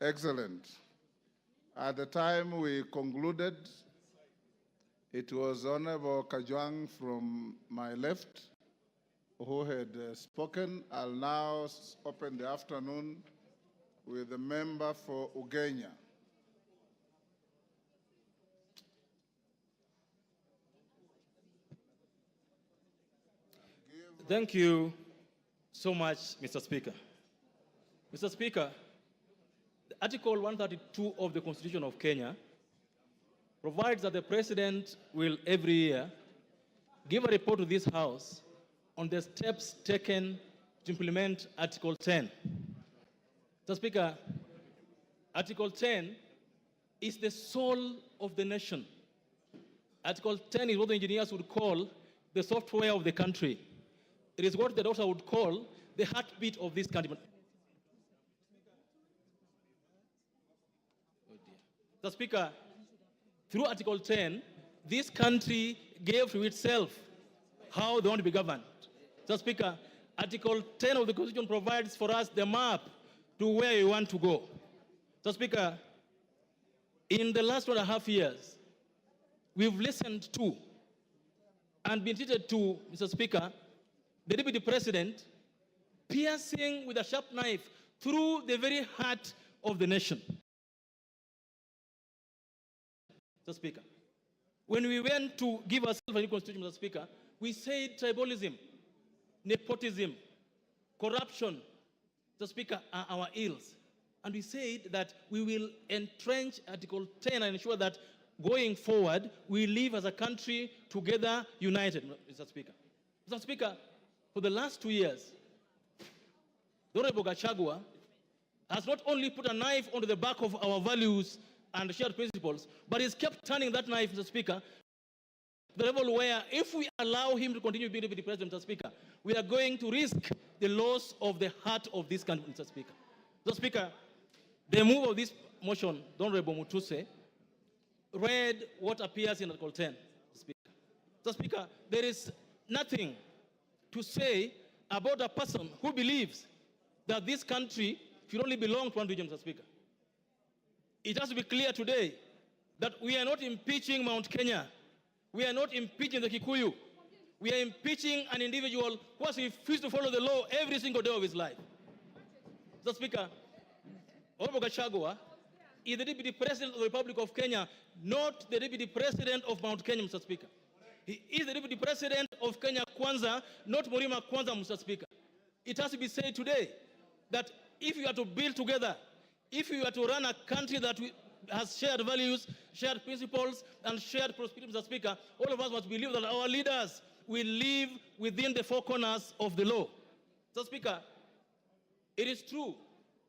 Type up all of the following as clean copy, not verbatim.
Excellent. At the time we concluded, it was Honorable Kajwang from my left who had spoken. I'll now open the afternoon with the member for Ugenya. Thank you so much, Mr. Speaker. Mr. Speaker, Article 132 of the Constitution of Kenya provides that the President will every year give a report to this House on the steps taken to implement Article 10. Mr. Speaker, Article 10 is the soul of the nation. Article 10 is what the engineers would call the software of the country. It is what the doctor would call the heartbeat of this country. Mr. Speaker, through Article 10, this country gave to itself how they want to be governed. Mr. Speaker, Article 10 of the Constitution provides for us the map to where we want to go. Mr. Speaker, in the last 1.5 years, we've listened to and been treated to, Mr. Speaker, the Deputy President piercing with a sharp knife through the very heart of the nation. Mr. Speaker, when we went to give ourselves a new constitution, Mr. Speaker, we said tribalism, nepotism, corruption, Mr. Speaker, are our ills. And we said that we will entrench Article 10 and ensure that going forward, we live as a country together, united, Mr. Speaker. Mr. Speaker, for the last 2 years, the Honorable Gachagua has not only put a knife onto the back of our values and shared principles, but he's kept turning that knife, Mr. Speaker, to the level where if we allow him to continue being Deputy President, Mr. Speaker, we are going to risk the loss of the heart of this country, Mr. Speaker. Mr. Speaker, the move of this motion, the Honorable Mutuse, read what appears in Article 10, Mr. Speaker. Mr. Speaker, there is nothing to say about a person who believes that this country should only belong to one region, Mr. Speaker. It has to be clear today that we are not impeaching Mount Kenya. We are not impeaching the Kikuyu. We are impeaching an individual who has refused to follow the law every single day of his life. Mr. Speaker, Honorable Gachagua is the Deputy President of the Republic of Kenya, not the Deputy President of Mount Kenya, Mr. Speaker. He is the Deputy President of Kenya Kwanza, not Murima Kwanza, Mr. Speaker. It has to be said today that if you are to build together, if you are to run a country that has shared values, shared principles, and shared prosperity, Mr. Speaker, all of us must believe that our leaders will live within the four corners of the law. Mr. Speaker, it is true,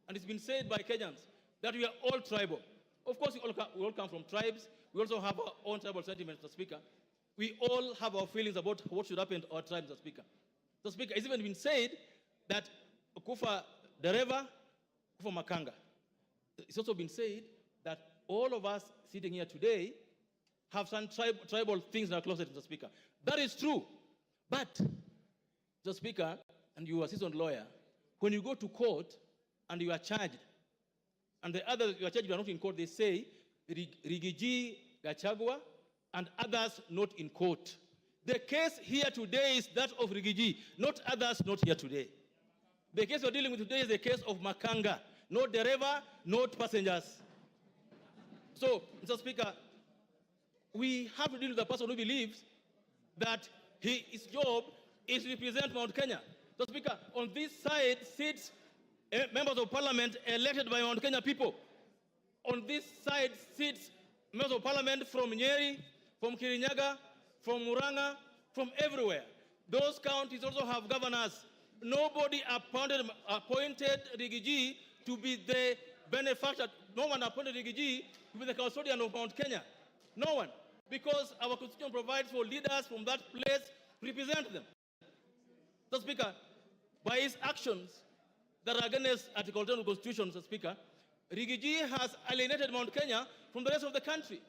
and it's been said by Kenyans, that we are all tribal. Of course, we all come from tribes. We also have our own tribal sentiments, Mr. Speaker. We all have our feelings about what should happen to our tribe, Mr. Speaker. Mr. Speaker, it's even been said that Kufa Dereva, Kufa Makanga. It's also been said that all of us sitting here today have some tribal things in our closet, Mr. Speaker. That is true. But, Mr. Speaker, and you are a seasoned lawyer, when you go to court and you are charged, and the others you are charged are not in court, they say, Rigiji, Gachagua, and others not in court. The case here today is that of Rigiji, not others not here today. The case we're dealing with today is the case of Makanga, not driver, not passengers. So, Mr. Speaker, we have to deal with a person who believes that his job is to represent Mount Kenya. Mr. Speaker, on this side sits members of parliament elected by Mount Kenya people. On this side sits members of parliament from Nyeri, from Kirinyaga, from Muranga, from everywhere. Those counties also have governors. Nobody appointed Rigiji to be the benefactor. No one appointed Rigiji to be the custodian of Mount Kenya. No one. Because our constitution provides for leaders from that place to represent them. Mr. Speaker, by his actions that are against Article 10 of the Constitution, Mr. Speaker, Rigiji has alienated Mount Kenya from the rest of the country.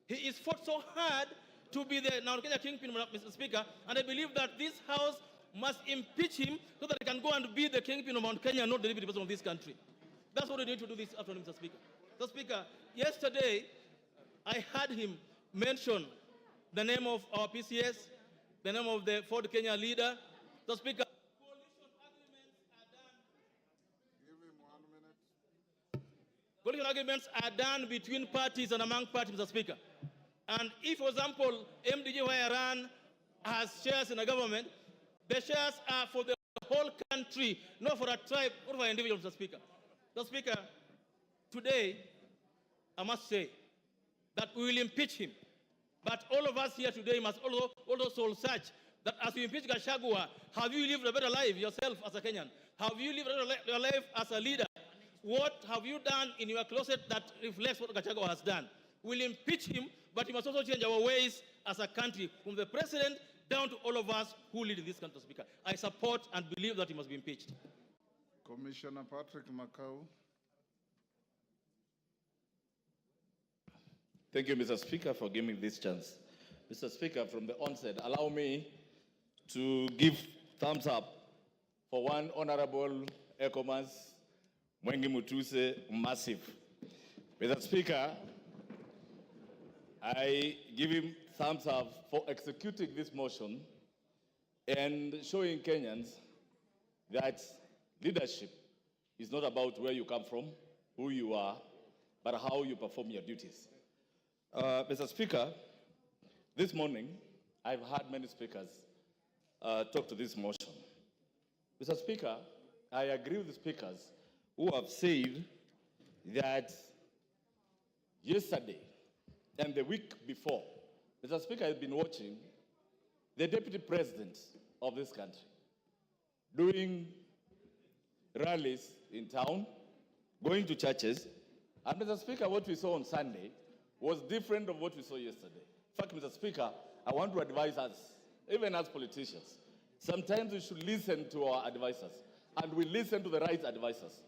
He is fought so hard to be the Mount Kenya kingpin, Mr. Speaker, and I believe that this House must impeach him so that he can go and be the kingpin of Mount Kenya, not the deputy president of this country. That's what we need to do this afternoon, Mr. Speaker. Mr. Speaker, yesterday I heard him mention the name of our PCS, the name of the Ford Kenya leader. Mr. Speaker, coalition agreements are done. Give him 1 minute. Coalition agreements are done between parties and among parties, Mr. Speaker. And if, for example, MDG Wayaran has shares in a government, the shares are for the whole country, not for a tribe or for an individual, Mr. Speaker. Mr. Speaker, today, I must say that we will impeach him. But all of us here today must also soul search that as you impeach Gachagua, have you lived a better life yourself as a Kenyan? Have you lived a better life as a leader? What have you done in your closet that reflects what Gachagua has done? We'll impeach him, but we must also change our ways as a country, from the president down to all of us who lead in this country, Speaker. I support and believe that he must be impeached. Commissioner Patrick Makau. Thank you, Mr. Speaker, for giving me this chance. Mr. Speaker, from the onset, allow me to give thumbs up for one Honorable Ecomas Mwengi Mutuse Massive. Mr. Speaker, I give him thumbs up for executing this motion and showing Kenyans that leadership is not about where you come from, who you are, but how you perform your duties. Mr. Speaker, this morning, I've heard many speakers talk to this motion. Mr. Speaker, I agree with the speakers who have said that yesterday and the week before, Mr. Speaker, I've been watching the Deputy President of this country doing rallies in town, going to churches, and Mr. Speaker, what we saw on Sunday was different from what we saw yesterday. In fact, Mr. Speaker, I want to advise us, even as politicians, sometimes we should listen to our advisors, and we listen to the right advisors.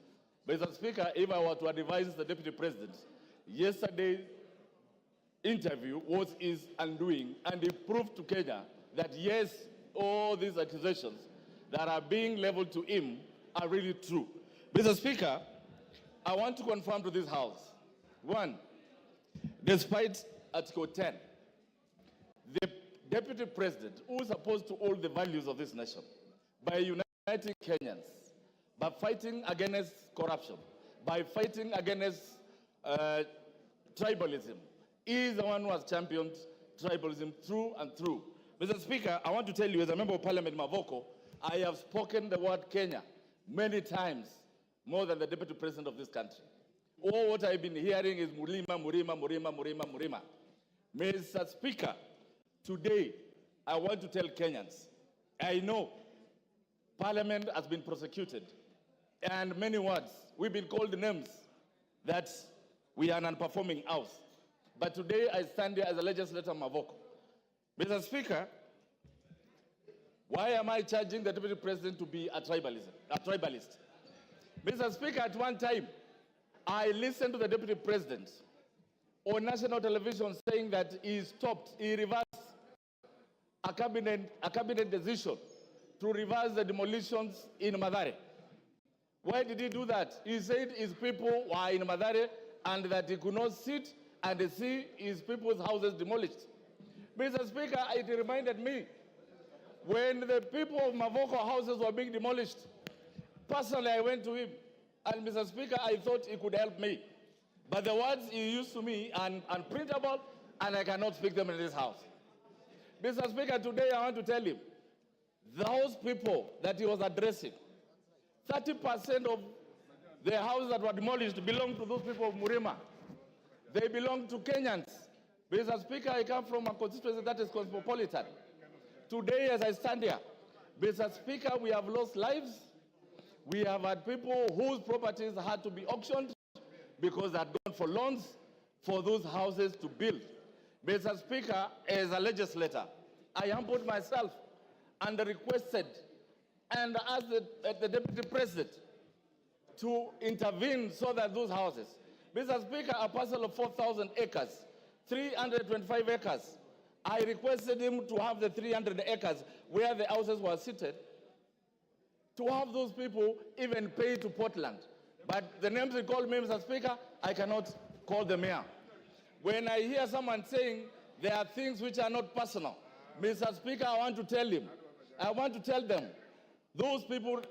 But Mr. Speaker, if I were to advise the Deputy President, yesterday's interview was his undoing, and he proved to Kenya that yes, all these accusations that are being leveled to him are really true. Mr. Speaker, I want to confirm to this House, one, despite Article 10, the Deputy President, who is supposed to hold the values of this nation, by uniting Kenyans, by fighting against corruption, by fighting against tribalism, he is the one who has championed tribalism through and through. Mr. Speaker, I want to tell you, as a member of Parliament Mavoko, I have spoken the word Kenya many times, more than the Deputy President of this country. All what I've been hearing is Murima, Murima, Murima, Murima, Murima. Mr. Speaker, today I want to tell Kenyans, I know Parliament has been prosecuted, and many words, we've been called names that we are an unperforming house. But today I stand here as a legislator Mavoko. Mr. Speaker, why am I charging the Deputy President to be a tribalist? Mr. Speaker, at one time, I listened to the Deputy President on national television saying that he reversed a cabinet decision to reverse the demolitions in Mathare. Why did he do that? He said his people were in Mathare and that he could not sit and see his people's houses demolished. Mr. Speaker, it reminded me when the people of Mavoko houses were being demolished. Personally, I went to him, and Mr. Speaker, I thought he could help me. But the words he used to me are unprintable, and I cannot speak them in this house. Mr. Speaker, today I want to tell him, those people that he was addressing, 30% of the houses that were demolished belong to those people of Murima. They belong to Kenyans. Mr. Speaker, I come from a constituency that is cosmopolitan. Today, as I stand here, Mr. Speaker, we have lost lives. We have had people whose properties had to be auctioned because they had gone for loans for those houses to build. Mr. Speaker, as a legislator, I humbled myself and requested and asked the Deputy President to intervene so that those houses, Mr. Speaker, a parcel of 4,000 acres, 325 acres, I requested him to have the 300 acres where the houses were seated, to have those people even pay to Portland. But the names he called me, Mr. Speaker, I cannot call them here. When I hear someone saying there are things which are not personal, Mr. Speaker, I want to tell them, those people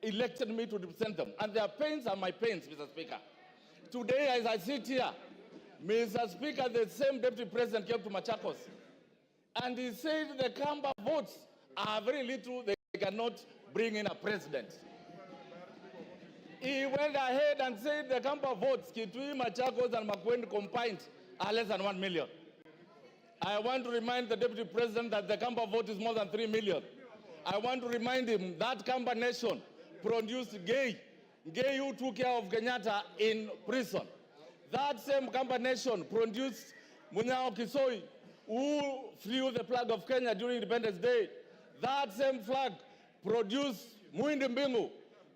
elected me to represent them, and their pains are my pains, Mr. Speaker. Today, as I sit here, Mr. Speaker, the same deputy president came to Machakos, and he said the Kamba votes are very little, they cannot bring in a president. He went ahead and said the Kamba votes, Kitui, Machakos, and Makueni combined are less than 1 million. I want to remind the deputy president that the Kamba vote is more than 3 million. I want to remind him that Kamba nation produced Gay who took care of Kenyatta in prison. That same Kamba nation produced Munyao Kisoi, who flew the flag of Kenya during Independence Day. That same flag produced Muindi Mbingu,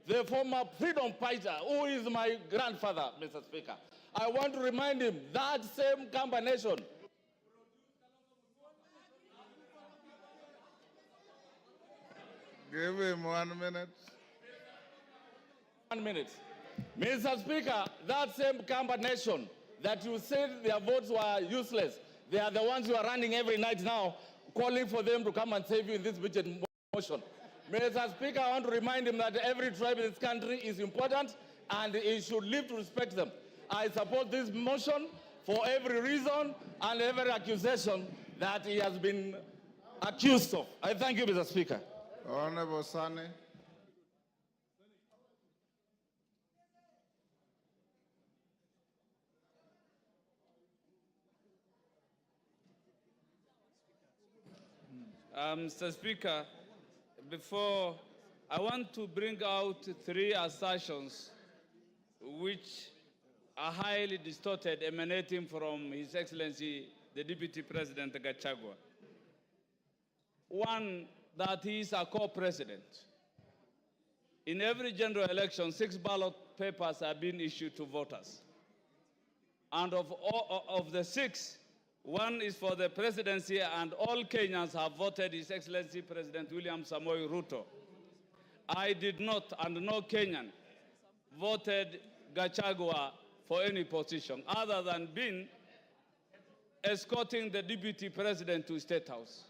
the former freedom fighter, who is my grandfather, Mr. Speaker. I want to remind him that same Kamba nation Give him 1 minute. 1 minute. Mr. Speaker, that same Kamba nation that you said their votes were useless, they are the ones who are running every night now, calling for them to come and save you in this budget motion. Mr. Speaker, I want to remind him that every tribe in this country is important and he should live to respect them. I support this motion for every reason and every accusation that he has been accused of. I thank you, Mr. Speaker. Honorable Sane. Mr. Speaker, before I want to bring out 3 assertions which are highly distorted, emanating from His Excellency, the Deputy President Gachagua. One, that he is a co-president. In every general election, 6 ballot papers are being issued to voters. And of the 6, 1 is for the presidency, and all Kenyans have voted His Excellency President William Samoei Ruto. I did not, and no Kenyan voted Gachagua for any position other than being escorting the deputy president to State House.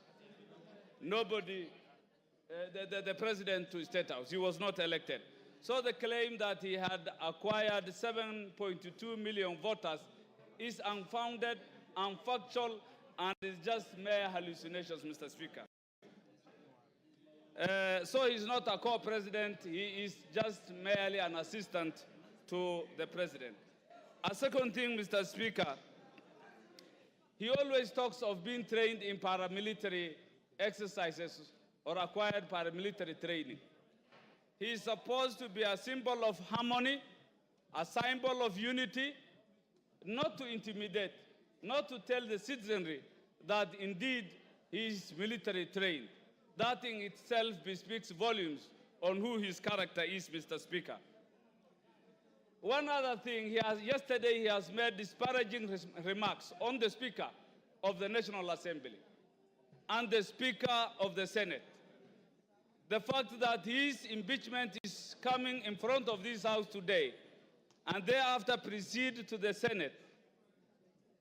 Nobody, the president to State House. He was not elected. So the claim that he had acquired 7.2 million voters is unfounded, unfactual, and is just mere hallucinations, Mr. Speaker. So he's not a co-president, he is just merely an assistant to the president. A second thing, Mr. Speaker, he always talks of being trained in paramilitary exercises or acquired paramilitary training. He is supposed to be a symbol of harmony, a symbol of unity, not to intimidate, not to tell the citizenry that indeed he is military trained. That in itself bespeaks volumes on who his character is, Mr. Speaker. One other thing, yesterday he has made disparaging remarks on the Speaker of the National Assembly and the Speaker of the Senate. The fact that his impeachment is coming in front of this House today and thereafter proceed to the Senate,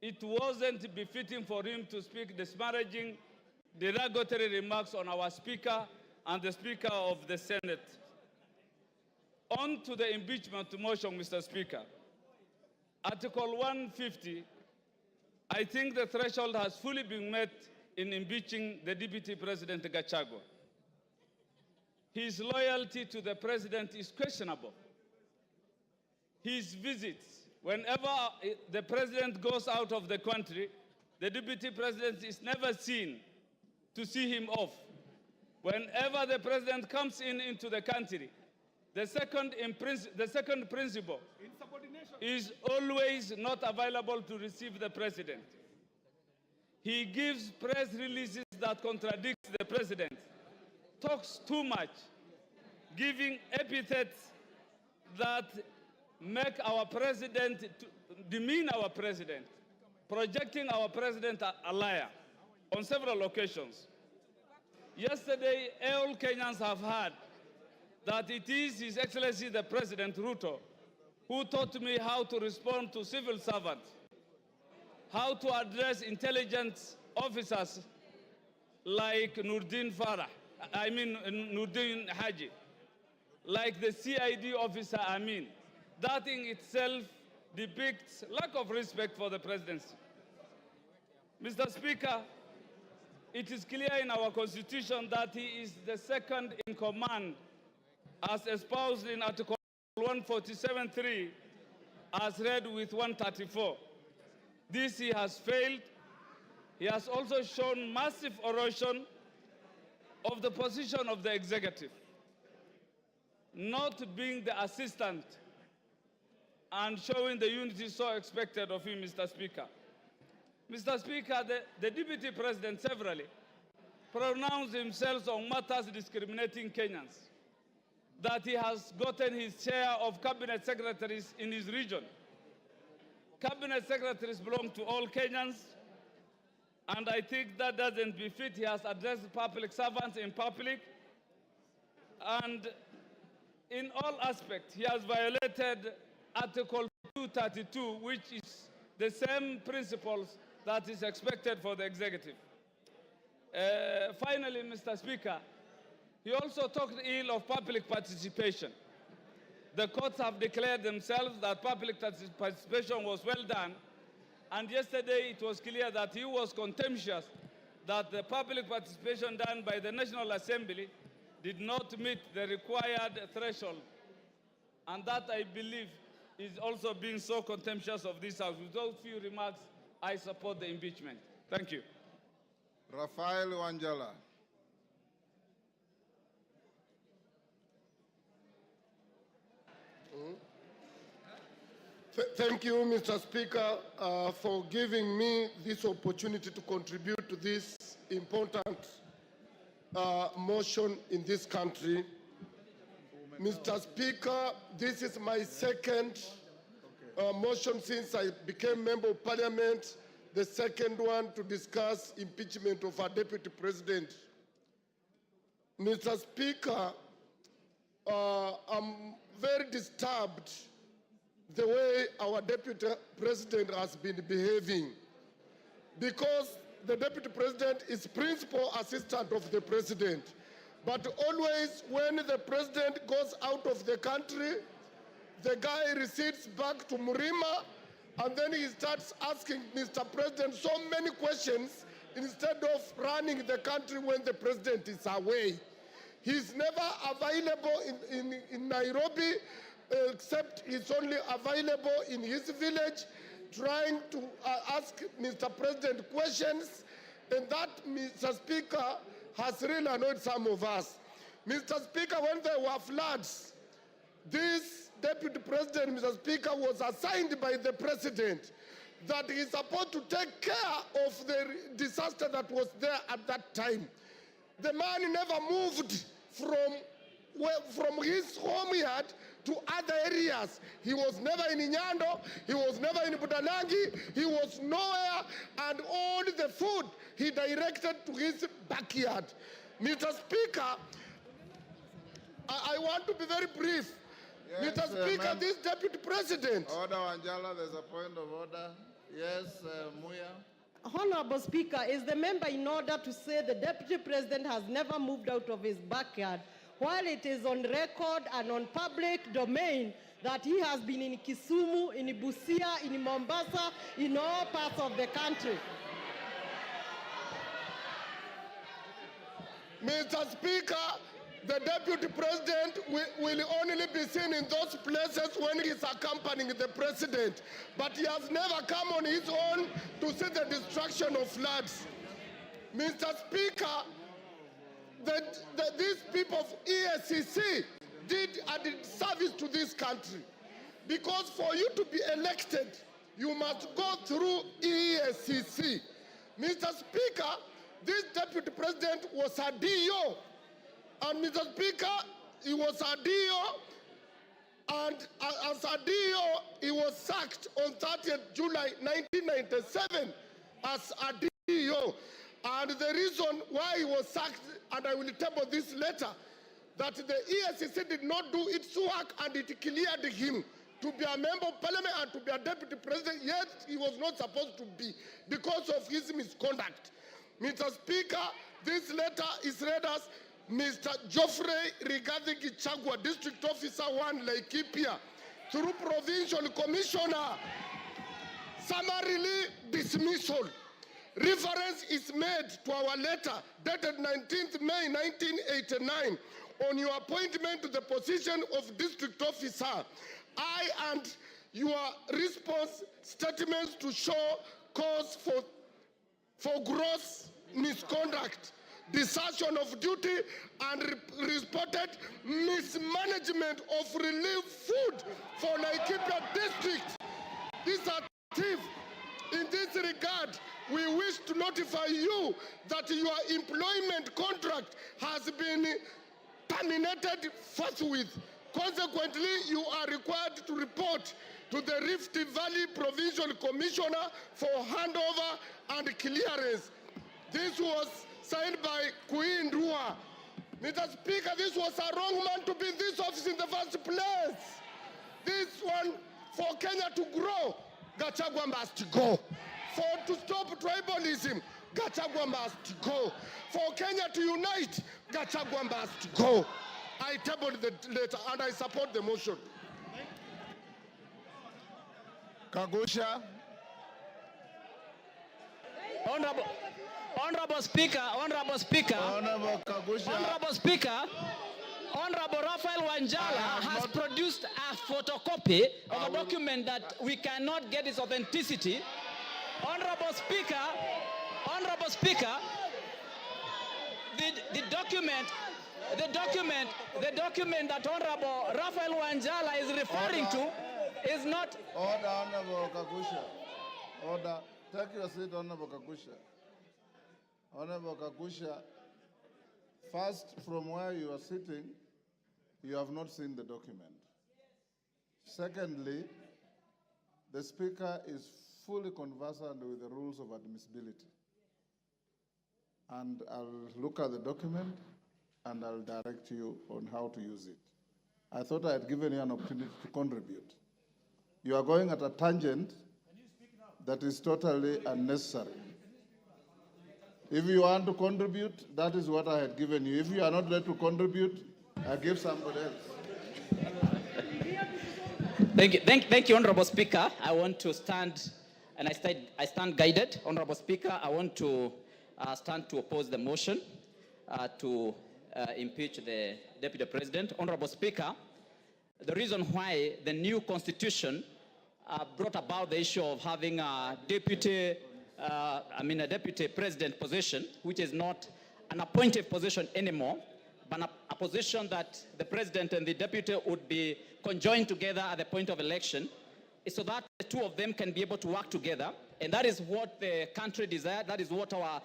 it wasn't befitting for him to speak disparaging, derogatory remarks on our Speaker and the Speaker of the Senate. On to the impeachment motion, Mr. Speaker. Article 150, I think the threshold has fully been met in impeaching the Deputy President Gachagua. His loyalty to the President is questionable. His visits, whenever the President goes out of the country, the Deputy President is never seen to see him off. Whenever the President comes into the country, the second principle is always not available to receive the President. He gives press releases that contradict the President, talks too much, giving epithets that make our President, demean our President, projecting our President a liar on several occasions. Yesterday, all Kenyans have heard that it is His Excellency the President Ruto who taught me how to respond to civil servants, how to address intelligence officers like Nurdin Haji, like the CID officer Amin. That in itself depicts lack of respect for the presidency. Mr. Speaker, it is clear in our constitution that he is the second in command as espoused in Article 147.3 as read with 134. This he has failed. He has also shown massive erosion of the position of the executive, not being the assistant and showing the unity so expected of him, Mr. Speaker. Mr. Speaker, the Deputy President severally pronounced himself on matters discriminating Kenyans, that he has gotten his share of cabinet secretaries in his region. Cabinet secretaries belong to all Kenyans, and I think that doesn't befit. He has addressed public servants in public, and in all aspects, he has violated Article 232, which is the same principles that is expected for the executive. Finally, Mr. Speaker, he also talked ill of public participation. The courts have declared themselves that public participation was well done, and yesterday it was clear that he was contemptuous that the public participation done by the National Assembly did not meet the required threshold. And that, I believe, is also being so contemptuous of this House. With those few remarks, I support the impeachment. Thank you. Rafael Wanjala. Thank you, Mr. Speaker, for giving me this opportunity to contribute to this important motion in this country. Mr. Speaker, this is my second motion since I became Member of Parliament, the second one to discuss impeachment of our Deputy President. Mr. Speaker, I'm very disturbed the way our Deputy President has been behaving, because the Deputy President is principal assistant of the President. But always when the President goes out of the country, the guy recedes back to Murima, and then he starts asking Mr. President so many questions instead of running the country when the President is away. He's never available in Nairobi, except he's only available in his village, trying to ask Mr. President questions, and that, Mr. Speaker, has really annoyed some of us. Mr. Speaker, when there were floods, this Deputy President, Mr. Speaker, was assigned by the President that he's supposed to take care of the disaster that was there at that time. The man never moved from his home he had to other areas. He was never in Inyando, he was never in Budalangi, he was nowhere, and all the food he directed to his backyard. Mr. Speaker, I want to be very brief. Yes, Mr. Speaker, this Deputy President. Order, Wanjala, there's a point of order. Yes, Muya. Honorable Speaker, is the member in order to say the Deputy President has never moved out of his backyard, while it is on record and on public domain that he has been in Kisumu, in Busia, in Mombasa, in all parts of the country? Mr. Speaker, the Deputy President will only be seen in those places when he is accompanying the President, but he has never come on his own to see the destruction of floods. Mr. Speaker, these people of EACC did a service to this country, because for you to be elected, you must go through EACC. Mr. Speaker, this Deputy President was a DO, and Mr. Speaker, he was a DO, and as a DO, he was sacked on 30th July 1997 as a DO. And the reason why he was sacked, and I will table this later, that the EACC did not do its work and it cleared him to be a member of parliament and to be a deputy president, yet he was not supposed to be because of his misconduct. Mr. Speaker, this letter is read as Mr. Geoffrey Rigathi Gachagua, District Officer 1, Laikipia, through Provincial Commissioner, summarily dismissal. Reference is made to our letter dated 19th May 1989 on your appointment to the position of District Officer. I and your response statements to show cause for gross misconduct, desertion of duty, and reported mismanagement of relief food for Laikipia District. These are thieves. In this regard, we wish to notify you that your employment contract has been terminated forthwith. Consequently, you are required to report to the Rift Valley Provincial Commissioner for handover and clearance. This was signed by Queen Rua. Mr. Speaker, this was a wrong man to be in this office in the first place. This one, for Kenya to grow, Gachagua must go. To stop tribalism, Gachagua must go. For Kenya to unite, Gachagua must go. I tabled the letter and I support the motion. Kagusha. Honorable Speaker, Honorable Kagusha. Honorable Speaker, Honorable Raphael Wanjala has produced a photocopy of a document that we cannot get its authenticity. Honorable Speaker, the document that Honorable Raphael Wanjala is referring to is not. Order, Honorable Kagusha. Order. Take your seat, Honorable Kagusha. Honorable Kagusha, first, from where you are sitting, you have not seen the document. Secondly, the Speaker is fully conversant with the rules of admissibility. And I'll look at the document and I'll direct you on how to use it. I thought I had given you an opportunity to contribute. You are going at a tangent that is totally unnecessary. If you want to contribute, that is what I had given you. If you are not ready to contribute, I give somebody else. Thank you, Honorable Speaker. I want to stand, and I stand guided. Honorable Speaker, I want to stand to oppose the motion to impeach the Deputy President. Honorable Speaker, the reason why the new constitution brought about the issue of having a deputy president position, which is not an appointed position anymore, but a position that the president and the deputy would be conjoined together at the point of election, is so that the two of them can be able to work together. And that is what the country desired. That is what our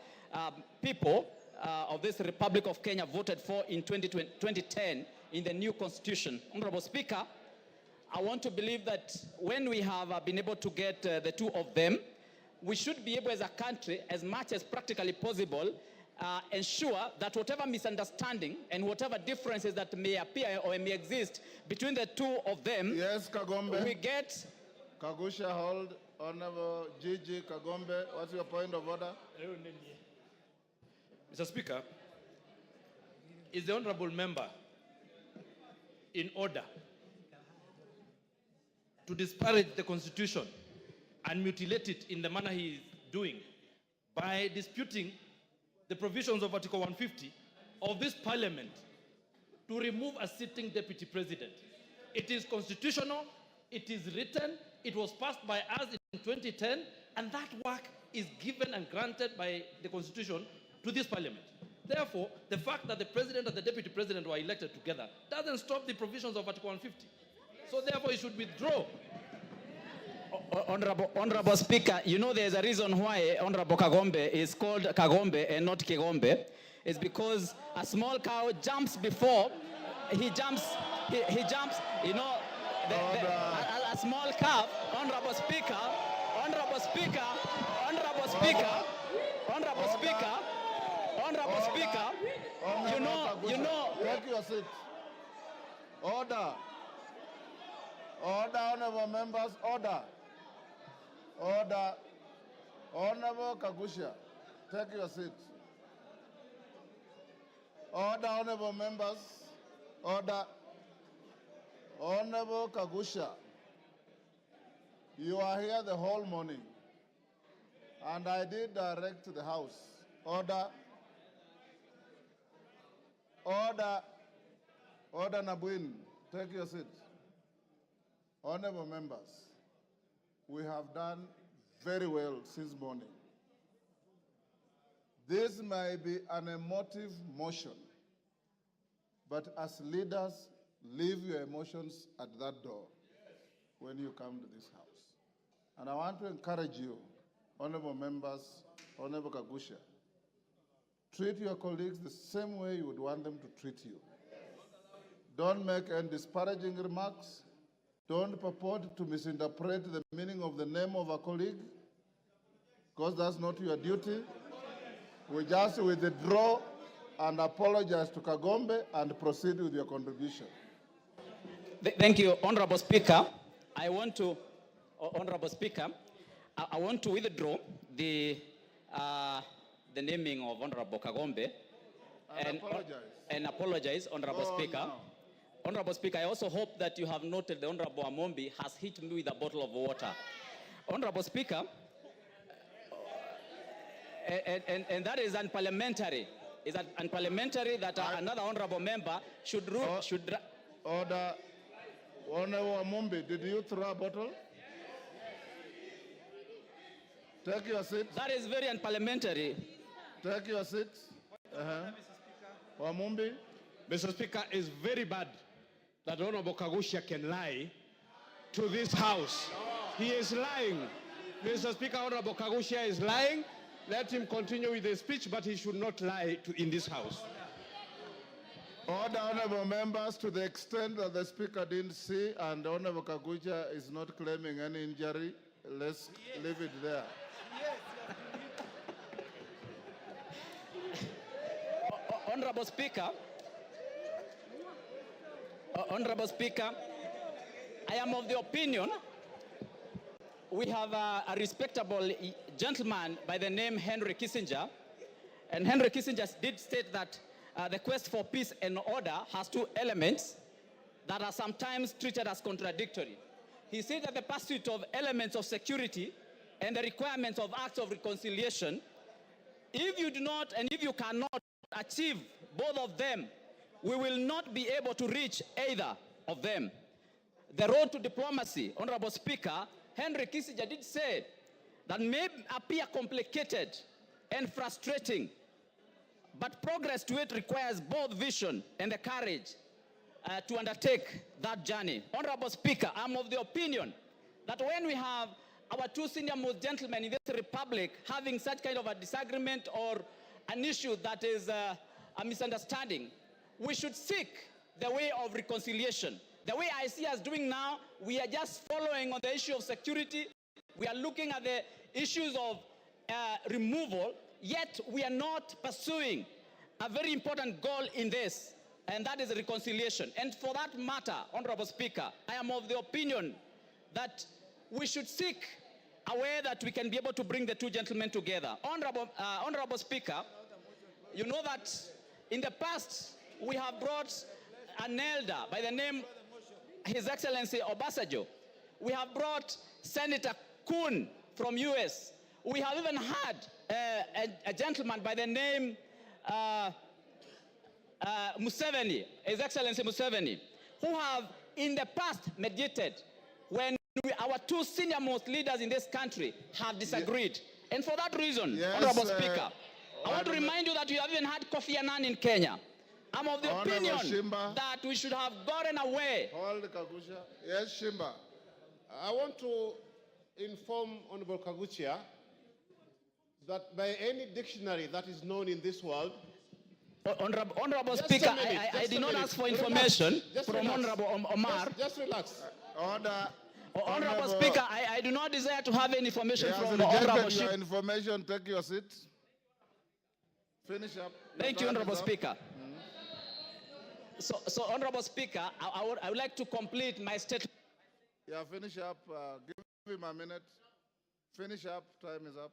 people of this Republic of Kenya voted for in 2010 in the new constitution. Honorable Speaker, I want to believe that when we have been able to get the two of them, we should be able as a country, as much as practically possible, ensure that whatever misunderstanding and whatever differences that may appear or may exist between the two of them, yes, Kagombe. We get... Kagusha, hold. Honorable Gigi Kagombe, what's your point of order? Mr. Speaker, is the honorable member in order to disparage the Constitution and mutilate it in the manner he is doing by disputing the provisions of Article 150 of this Parliament to remove a sitting Deputy President? It is constitutional, it is written, it was passed by us in 2010, and that work is given and granted by the Constitution to this Parliament. Therefore, the fact that the President and the Deputy President were elected together doesn't stop the provisions of Article 150. So therefore, it should withdraw. Honorable Speaker, you know there's a reason why Honorable Kagombe is called Kagombe and not Kigombe. It's because a small cow jumps before he jumps, you know, a small calf. Honorable Speaker, you know. Take your seat. Order. Order, honorable members, order. Order. Honorable Kagusha, take your seat. Order, honorable members, order. Honorable Kagusha, you are here the whole morning, and I did direct to the House. Order. Order. Order, Nabuin, take your seat. Honorable members, we have done very well since morning. This may be an emotive motion, but as leaders, leave your emotions at that door when you come to this house. And I want to encourage you, honorable members, Honorable Kagusha, treat your colleagues the same way you would want them to treat you. Don't make any disparaging remarks. Don't purport to misinterpret the meaning of the name of a colleague, because that's not your duty. We just withdraw and apologize to Kagombe and proceed with your contribution. Thank you, Honorable Speaker. Honorable Speaker, I want to withdraw the naming of Honorable Kagombe and apologize, Honorable Speaker. No. Honorable Speaker, I also hope that you have noted the Honorable Amombi has hit me with a bottle of water. Honorable Speaker, and that is unparliamentary. Is that unparliamentary that another honorable member should rule? Order. Honorable Amombi, did you throw a bottle? Take your seat. That is very unparliamentary. Take your seat. Amombi. Mr. Speaker, it's very bad that Honorable Kagusha can lie to this House. He is lying. Mr. Speaker, Honorable Kagusha is lying. Let him continue with the speech, but he should not lie in this House. Order, honorable members, to the extent that the Speaker didn't see and Honorable Kagusha is not claiming any injury, let's leave it there. Honorable Speaker, I am of the opinion we have a respectable gentleman by the name Henry Kissinger, and Henry Kissinger did state that the quest for peace and order has two elements that are sometimes treated as contradictory. He said that the pursuit of elements of security and the requirements of acts of reconciliation, if you do not and if you cannot achieve both of them, we will not be able to reach either of them. The road to diplomacy, Honorable Speaker, Henry Kissinger did say that may appear complicated and frustrating, but progress to it requires both vision and the courage to undertake that journey. Honorable Speaker, I'm of the opinion that when we have our two senior-most gentlemen in this republic having such kind of a disagreement or an issue that is a misunderstanding, we should seek the way of reconciliation. The way I see us doing now, we are just following on the issue of security. We are looking at the issues of removal, yet we are not pursuing a very important goal in this, and that is reconciliation. And for that matter, Honorable Speaker, I am of the opinion that we should seek a way that we can be able to bring the two gentlemen together. Honorable Speaker, you know that in the past we have brought an elder by the name His Excellency Obasanjo. We have brought Senator Kuhn from US. We have even had a gentleman by the name Museveni, His Excellency Museveni, who have in the past mediated when our two senior-most leaders in this country have disagreed. And for that reason, Honorable Speaker, I want to remind you that you have even had Kofi Annan in Kenya. I'm of the opinion that we should have gotten away. Hold Kagusha. Yes, Shimba. I want to inform Honorable Kagusha that by any dictionary that is known in this world, Honorable Speaker, I did not ask for information from Honorable Omar. Just relax. Order. Honorable Speaker, I do not desire to have any information from the Honorable your information. Take your seat. Finish up. Thank you, Honorable Speaker. So, Honorable Speaker, I would like to complete my statement. Yeah, finish up. Give him a minute. Finish up. Time is up.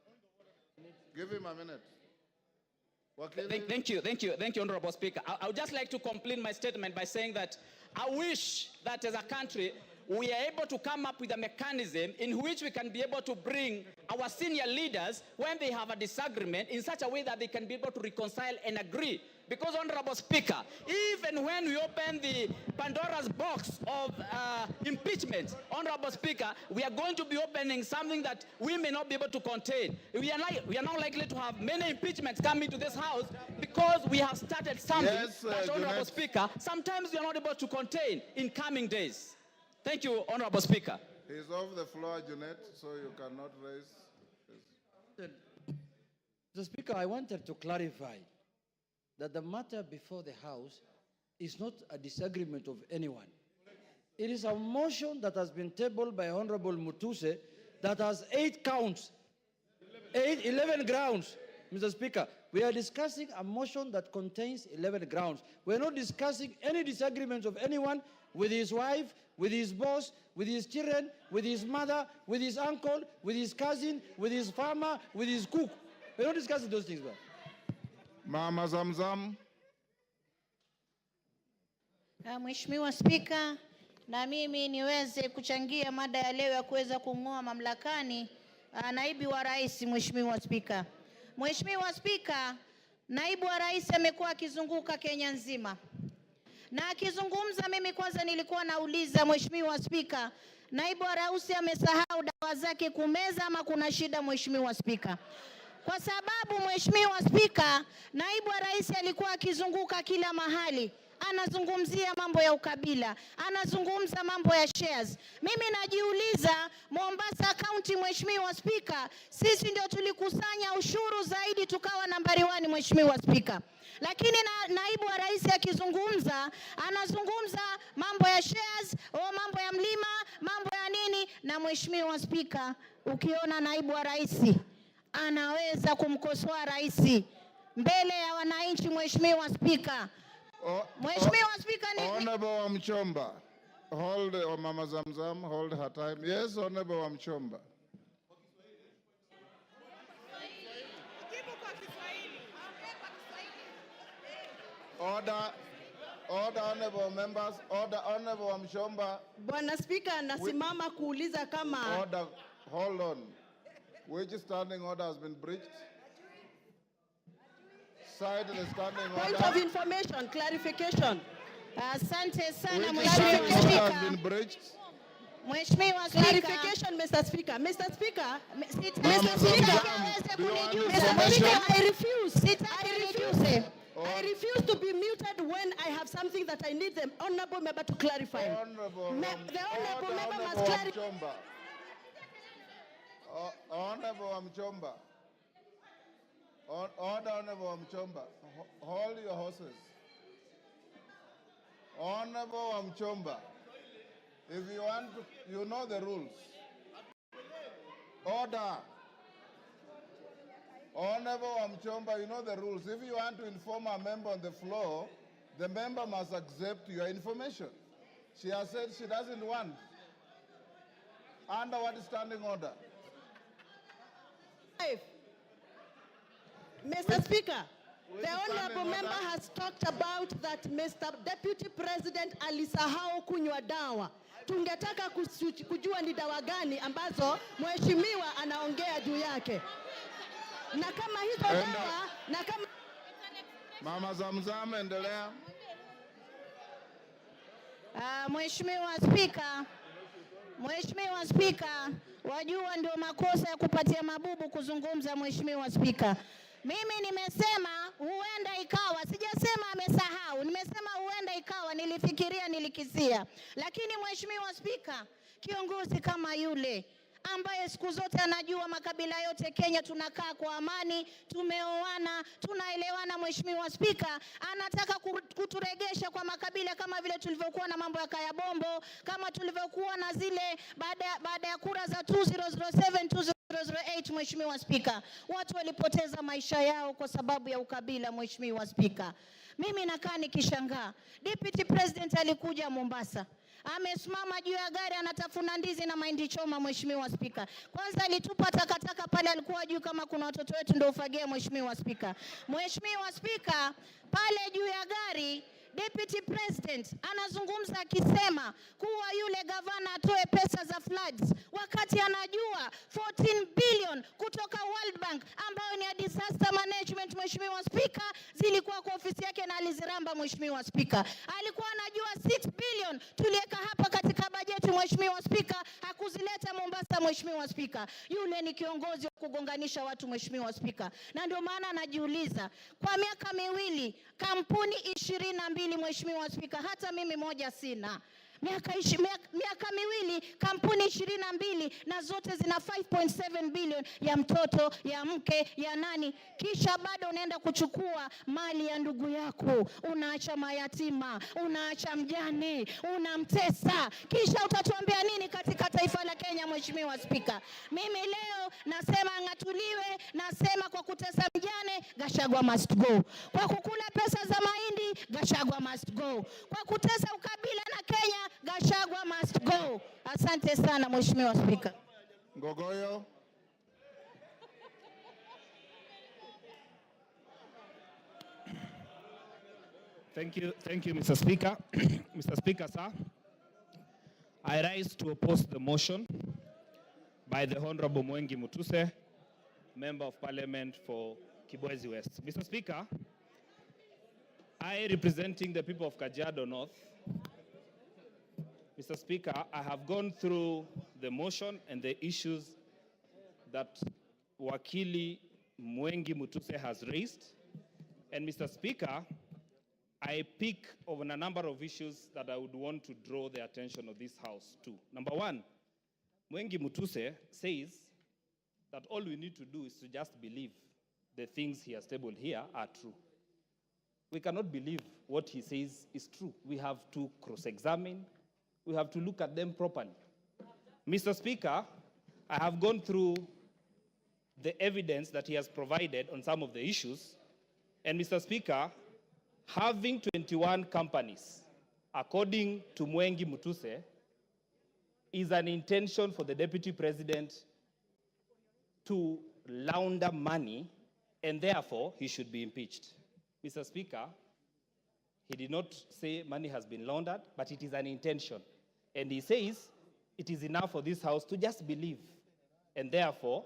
Give him a minute. Thank you, Honorable Speaker. I would just like to complete my statement by saying that I wish that as a country, we are able to come up with a mechanism in which we can be able to bring our senior leaders when they have a disagreement in such a way that they can be able to reconcile and agree. Because, Honorable Speaker, even when we open the Pandora's box of impeachment, Honorable Speaker, we are going to be opening something that we may not be able to contain. We are now likely to have many impeachments coming to this House because we have started something that, Honorable Speaker, sometimes we are not able to contain in coming days. Thank you, Honorable Speaker. He's off the floor, Junet, so you cannot raise. Mr. Speaker, I wanted to clarify that the matter before the House is not a disagreement of anyone. It is a motion that has been tabled by Honorable Mutuse that has 8 counts, 11 grounds. Mr. Speaker, we are discussing a motion that contains 11 grounds. We are not discussing any disagreements of anyone with his wife, with his boss, with his children, with his mother, with his uncle, with his cousin, with his farmer, with his cook. We are not discussing those things, bro. Mama Zamzam. Mheshimiwa Spika, na mimi niweze kuchangia mada ya leo ya kuweza kung'oa mamlakani naibu wa rais. Mheshimiwa Spika. Mheshimiwa Spika, naibu wa rais amekuwa akizunguka Kenya nzima. Na akizungumza, mimi kwanza nilikuwa nauliza Mheshimiwa Spika, naibu wa rais amesahau dawa zake kumeza ama kuna shida Mheshimiwa Spika? Kwa sababu Mheshimiwa Spika, naibu wa rais alikuwa akizunguka kila mahali. Anazungumzia mambo ya ukabila, anazungumza mambo ya shares. Mimi najiuliza, Mombasa County Mheshimiwa Spika, sisi ndio tulikusanya ushuru zaidi tukawa nambari 1 Mheshimiwa Spika. Lakini naibu wa rais akizungumza, anazungumza mambo ya shares, mambo ya mlima, mambo ya nini. Na Mheshimiwa Spika, ukiona naibu wa rais anaweza kumkosoa rais mbele ya wananchi Mheshimiwa Spika. Mheshimiwa Spika, Honorable Wamchomba, hold Mama Zamzam, hold her time. Yes, Honorable Wamchomba. Order, honorable members, order, Honorable Wamchomba. Bwana Spika, nasimama kuuliza kama... Order, hold on. Which standing order has been breached? Cite the standing order. Point of information, clarification. Asante sana Mheshimiwa Mheshimiwa Spika. Has Spika. been breached. Mheshimiwa Spika. Clarification, Mr. Speaker. Mr. Speaker. Mr. Speaker. Mr. Speaker, I refuse. I refuse to be muted when I have something that I need the honorable member to clarify. The honorable member must clarify. Honorable Wamchomba. Order, Honorable Wamchomba. Hold your horses. Honorable Wamchomba. If you want to, you know the rules. Order. Honorable Wamchomba, you know the rules. If you want to inform a member on the floor, the member must accept your information. She has said she doesn't want. Under what standing order? Mr. Speaker, the honorable member has talked about that Mr. Deputy President alisahau kunywa dawa. Tungetaka kujua ni dawa gani ambazo mheshimiwa anaongea juu yake. Na kama hizo dawa, na kama... Mama Zamzam, endelea. Mheshimiwa Spika, wajua ndio makosa ya kupatia mabubu kuzungumza Mheshimiwa Spika. Mimi nimesema huenda ikawa, sijasema amesahau, nimesema huenda ikawa, nilifikiria, nilikisia. Lakini Mheshimiwa Spika, kiongozi kama yule ambaye siku zote anajua makabila yote Kenya tunakaa kwa amani, tumeoana, tunaelewana, Mheshimiwa Spika, anataka kuturegesha kwa makabila kama vile tulivyokuwa na mambo ya Kaya Bombo, kama tulivyokuwa na zile baada ya kura za 2007 2008. Mheshimiwa Spika, watu walipoteza maisha yao kwa sababu ya ukabila. Mheshimiwa Spika, mimi nakaa nikishangaa. Deputy President alikuja Mombasa, amesimama juu ya gari anatafuna ndizi na mahindi choma. Mheshimiwa Spika, kwanza alitupa takataka pale, alikuwa juu kama kuna watoto wetu ndio ufagia. Mheshimiwa Spika, Mheshimiwa Spika, pale juu ya gari Deputy President anazungumza akisema kuwa yule gavana atoe pesa za floods wakati anajua 14 billion kutoka World Bank ambayo ni ya disaster management. Mheshimiwa Spika, zilikuwa kwa ofisi yake na aliziramba. Mheshimiwa Spika, alikuwa anajua 6 billion tuliweka hapa katika bajeti. Mheshimiwa Spika, hakuzileta Mombasa. Mheshimiwa Spika, yule ni kiongozi wa kugonganisha watu. Mheshimiwa Spika, na ndio maana najiuliza kwa miaka miwili kampuni 22. Mheshimiwa Spika, hata mimi moja sina. Miaka miwili kampuni 22 na zote zina 5.7 billion ya mtoto, ya mke, ya nani, kisha bado unaenda kuchukua mali ya ndugu yako, unaacha mayatima, unaacha mjane, unamtesa, kisha utatuambia nini katika taifa la Kenya? Mheshimiwa Spika, mimi leo nasema ang'atuliwe, nasema kwa kutesa mjane Gachagua must go, kwa kukula pesa za mahindi Gachagua must go, kwa kutesa ukabila na Kenya Gachagua must go. Asante sana Mheshimiwa Spika. Ngogoyo. Thank you, Mr. Speaker. Mr. Speaker, sir, I rise to oppose the motion by the Honorable Mwengi Mutuse, Member of Parliament for Kibwezi West. Mr. Speaker, I, representing the people of Kajiado North, Mr. Speaker, I have gone through the motion and the issues that Wakili Mwengi Mutuse has raised. And Mr. Speaker, I pick on a number of issues that I would want to draw the attention of this House to. Number one, Mwengi Mutuse says that all we need to do is to just believe the things he has tabled here are true. We cannot believe what he says is true. We have to cross-examine. We have to look at them properly. Mr. Speaker, I have gone through the evidence that he has provided on some of the issues. And Mr. Speaker, having 21 companies, according to Mwengi Mutuse, is an intention for the Deputy President to launder money, and therefore he should be impeached. Mr. Speaker, he did not say money has been laundered, but it is an intention. And he says it is enough for this House to just believe and therefore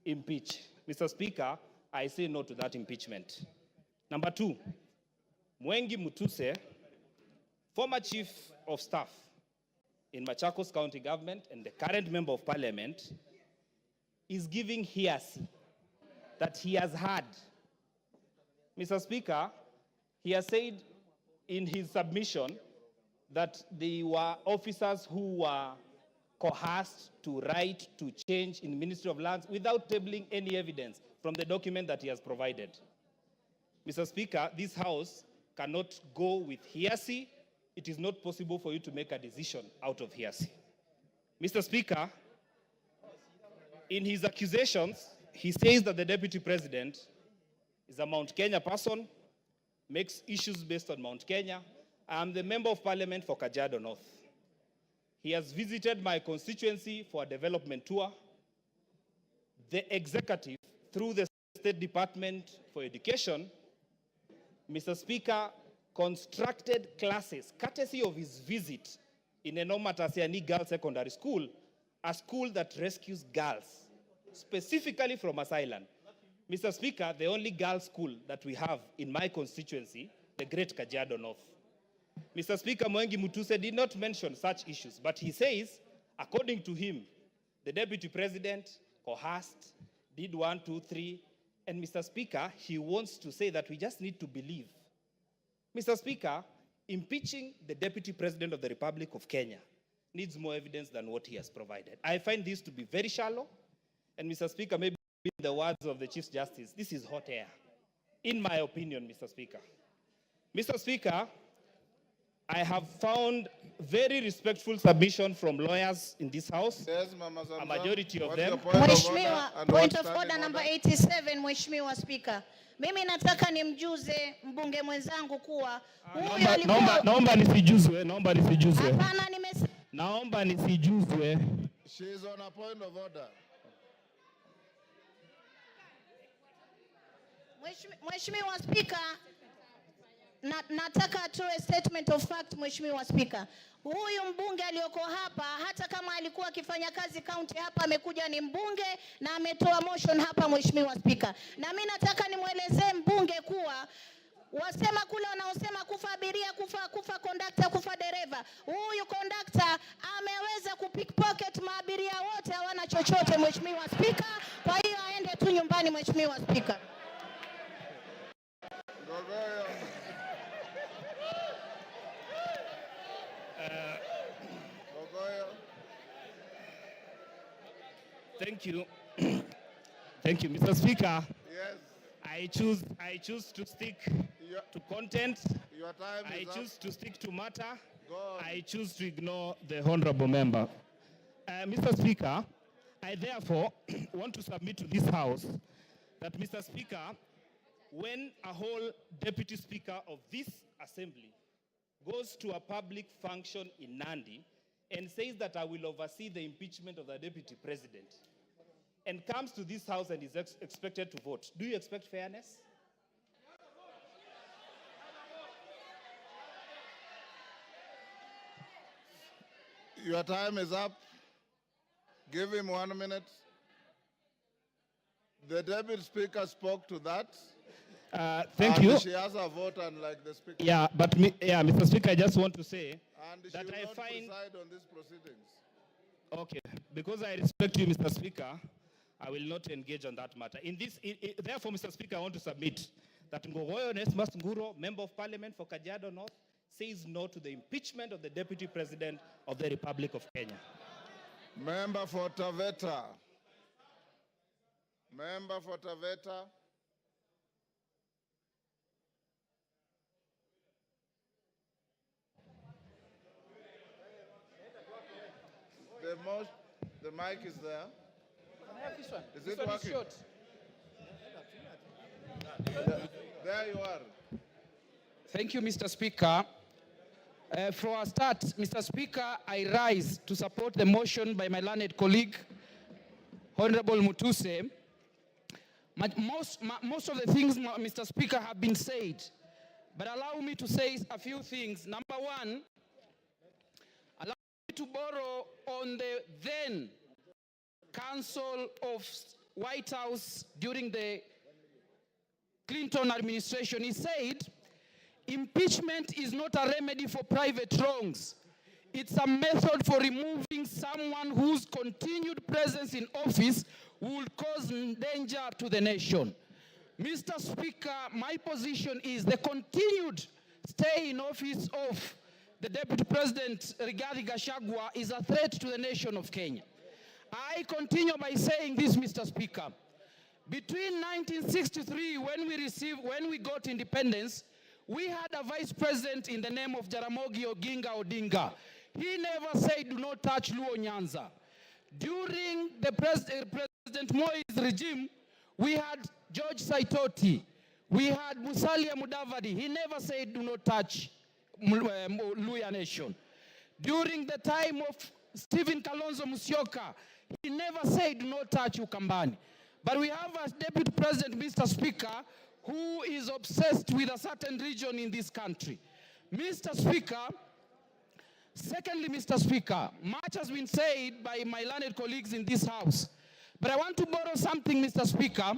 impeach. Mr. Speaker, I say no to that impeachment. Number two, Mwengi Mutuse, former Chief of Staff in Machakos County Government and the current Member of Parliament, is giving hearsay that he has heard. Mr. Speaker, he has said in his submission that they were officers who were coerced to write to change in the Ministry of Lands without tabling any evidence from the document that he has provided. Mr. Speaker, this House cannot go with hearsay. It is not possible for you to make a decision out of hearsay. Mr. Speaker, in his accusations, he says that the Deputy President is a Mount Kenya person, makes issues based on Mount Kenya. I am the Member of Parliament for Kajiado North. He has visited my constituency for a development tour. The executive, through the State Department for Education, Mr. Speaker, constructed classes, courtesy of his visit in Enoma Tasiani Girls Secondary School, a school that rescues girls, specifically from asylum. Mr. Speaker, the only girls' school that we have in my constituency, the Great Kajiado North. Mr. Speaker, Mwengi Mutuse did not mention such issues, but he says, according to him, the Deputy President coerced, did 1, 2, 3, and Mr. Speaker, he wants to say that we just need to believe. Mr. Speaker, impeaching the Deputy President of the Republic of Kenya needs more evidence than what he has provided. I find this to be very shallow, and Mr. Speaker, maybe in the words of the Chief Justice, this is hot air, in my opinion, Mr. Speaker. Mr. Speaker, I have found very respectful submission from lawyers in this house. Yes, Mama A Zamzam. majority of What's them. your point of order Mheshimiwa, and point what's of order standing number order? 87, Mheshimiwa Spika. Mimi nataka nimjuze mbunge mwenzangu kuwa huyo alikuwa Naomba nisijuzwe, naomba nisijuzwe. hapana, Naomba nisijuzwe. She is on a point of order. Mheshimiwa Spika, nataka atoe statement of fact. Mheshimiwa Spika, huyu mbunge aliyoko hapa, hata kama alikuwa akifanya kazi county hapa, amekuja ni mbunge na ametoa motion hapa. Mheshimiwa Spika, na mimi nataka nimwelezee mbunge kuwa wasema kule wanaosema kufa abiria, kufa conductor, kufa dereva, huyu conductor ameweza kupickpocket maabiria wote, hawana chochote. Mheshimiwa Spika, kwa hiyo aende tu nyumbani. Mheshimiwa Spika. Thank you. Thank you, Mr. Speaker. Yes. I choose to stick to content. Your time I is up. choose to stick to matter. Go on. I choose to ignore the honorable member. Mr. Speaker, I therefore want to submit to this House that, Mr. Speaker, when a whole deputy speaker of this assembly goes to a public function in Nandi and says that I will oversee the impeachment of the deputy president, and comes to this House and is expected to vote, do you expect fairness? Your time is up. Give him 1 minute. The deputy speaker spoke to that. Thank and you. She has a vote, unlike the speaker. Yeah, but Mr. Speaker, I just want to say And she that will I not find... preside on these proceedings. Okay, because I respect you, Mr. Speaker, I will not engage on that matter. Therefore, Mr. Speaker, I want to submit that Ngogoyo Onesmus Nguro, Member of Parliament for Kajiado North, says no to the impeachment of the Deputy President of the Republic of Kenya. Member for Taveta. Member for Taveta. The mic is there. Can I have this one? Is This it one working? is short. There you are. Thank you, Mr. Speaker. For a start, Mr. Speaker, I rise to support the motion by my learned colleague, Honorable Mutuse. Most of the things, Mr. Speaker, have been said, but allow me to say a few things. Number one, allow me to borrow on the then Council of White House during the Clinton administration. He said, impeachment is not a remedy for private wrongs. It's a method for removing someone whose continued presence in office would cause danger to the nation. Mr. Speaker, my position is the continued stay in office of the Deputy President Rigathi Gachagua is a threat to the nation of Kenya. I continue by saying this, Mr. Speaker. Between 1963, when we got independence, we had a vice president in the name of Jaramogi Oginga Odinga. He never said, do not touch Luo Nyanza. During the President Moi's regime, we had George Saitoti. We had Musalia Mudavadi. He never said, do not touch Luya Nation. During the time of Stephen Kalonzo Musyoka, he never said, do not touch Ukambani. But we have a deputy president, Mr. Speaker, who is obsessed with a certain region in this country. Mr. Speaker, secondly, Mr. Speaker, much has been said by my learned colleagues in this House. But I want to borrow something, Mr. Speaker.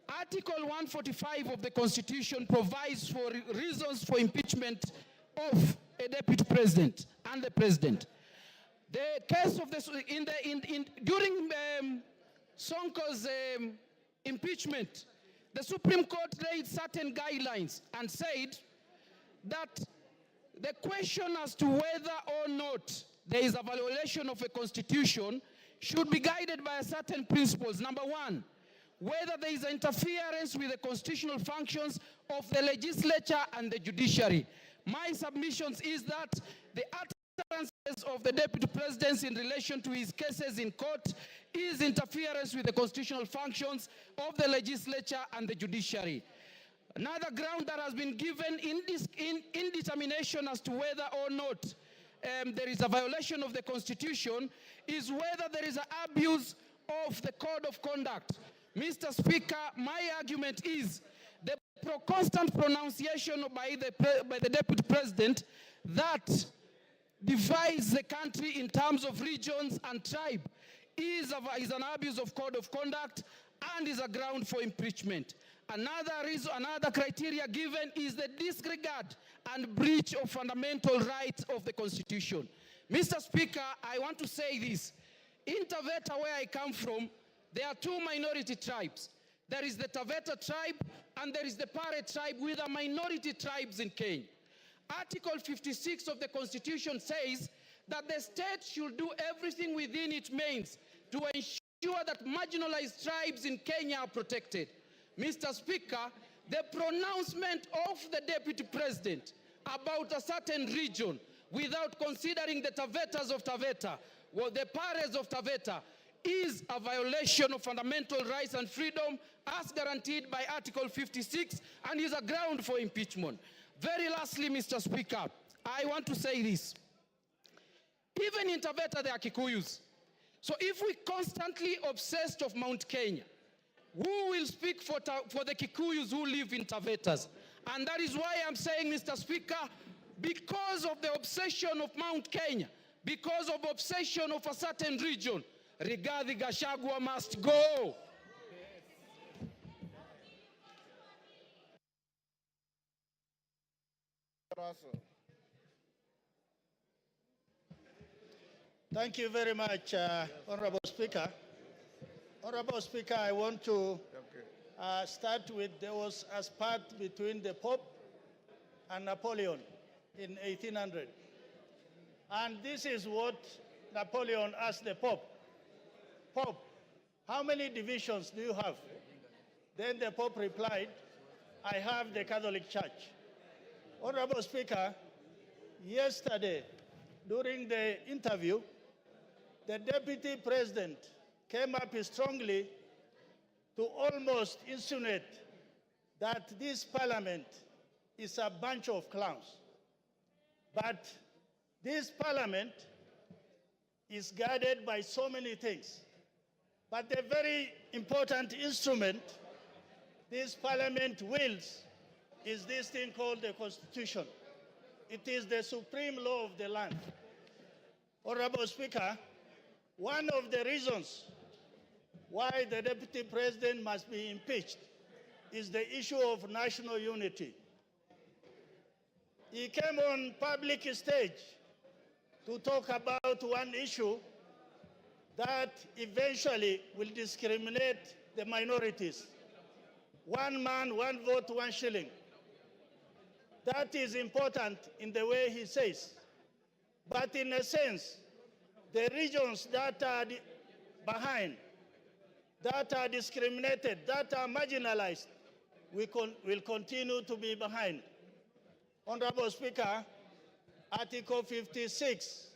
Article 145 of the Constitution provides for reasons for impeachment of a deputy president and the president. The case of this, during Sonko's impeachment, the Supreme Court laid certain guidelines and said that the question as to whether or not there is a violation of a constitution should be guided by certain principles. Number one, whether there is interference with the constitutional functions of the legislature and the judiciary. my submissions is that the utterances of the Deputy President in relation to his cases in court is interference with the constitutional functions of the legislature and the judiciary. Another ground that has been given in determination as to whether or not there is a violation of the Constitution is whether there is an abuse of the Code of Conduct. Mr. Speaker, my argument is the constant pronunciation by the Deputy President that divides the country in terms of regions and tribe is an abuse of Code of Conduct and is a ground for impeachment. Another criteria given is the disregard and breach of fundamental rights of the Constitution. Mr. Speaker, I want to say this. In Taveta, where I come from, there are two minority tribes. There is the Taveta tribe and there is the Pare tribe, with the minority tribes in Kenya. Article 56 of the Constitution says that the state should do everything within its means to ensure that marginalized tribes in Kenya are protected. Mr. Speaker, the pronouncement of the Deputy President about a certain region without considering the Tavetas of Taveta or the Pares of Taveta is a violation of fundamental rights and freedom as guaranteed by Article 56 and is a ground for impeachment. Very lastly, Mr. Speaker, I want to say this. Even in Taveta, there are Kikuyus. So if we constantly obsessed of Mount Kenya, who will speak for the Kikuyus who live in Tavetas? And that is why I'm saying, Mr. Speaker, because of the obsession of Mount Kenya, because of obsession of a certain region, Rigathi Gachagua must go. Thank you very much, Honorable Speaker. Honorable Speaker, I want to start with, there was a spat between the Pope and Napoleon in 1800. And this is what Napoleon asked the Pope. Pope, how many divisions do you have? Then the Pope replied, I have the Catholic Church. Honorable Speaker, yesterday, during the interview, the Deputy President came up strongly to almost insinuate that this parliament is a bunch of clowns. But this parliament is guarded by so many things. But the very important instrument this parliament wields is this thing called the Constitution. It is the supreme law of the land. Honorable Speaker, one of the reasons why the Deputy President must be impeached is the issue of national unity. He came on public stage to talk about one issue that eventually will discriminate the minorities. One man, one vote, one shilling. That is important in the way he says. But in a sense, the regions that are behind, that are discriminated, that are marginalized, will continue to be behind. Honorable Speaker, Article 56,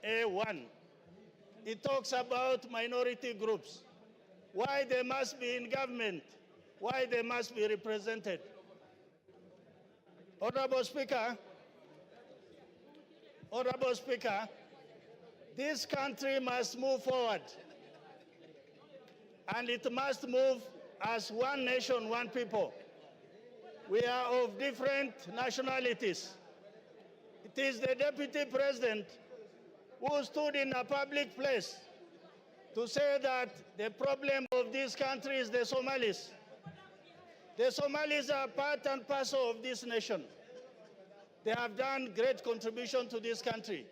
A1, it talks about minority groups, why they must be in government, why they must be represented. Honorable Speaker, this country must move forward, and it must move as one nation, one people. We are of different nationalities. It is the Deputy President who stood in a public place to say that the problem of this country is the Somalis. The Somalis are part and parcel of this nation. They have done great contribution to this country,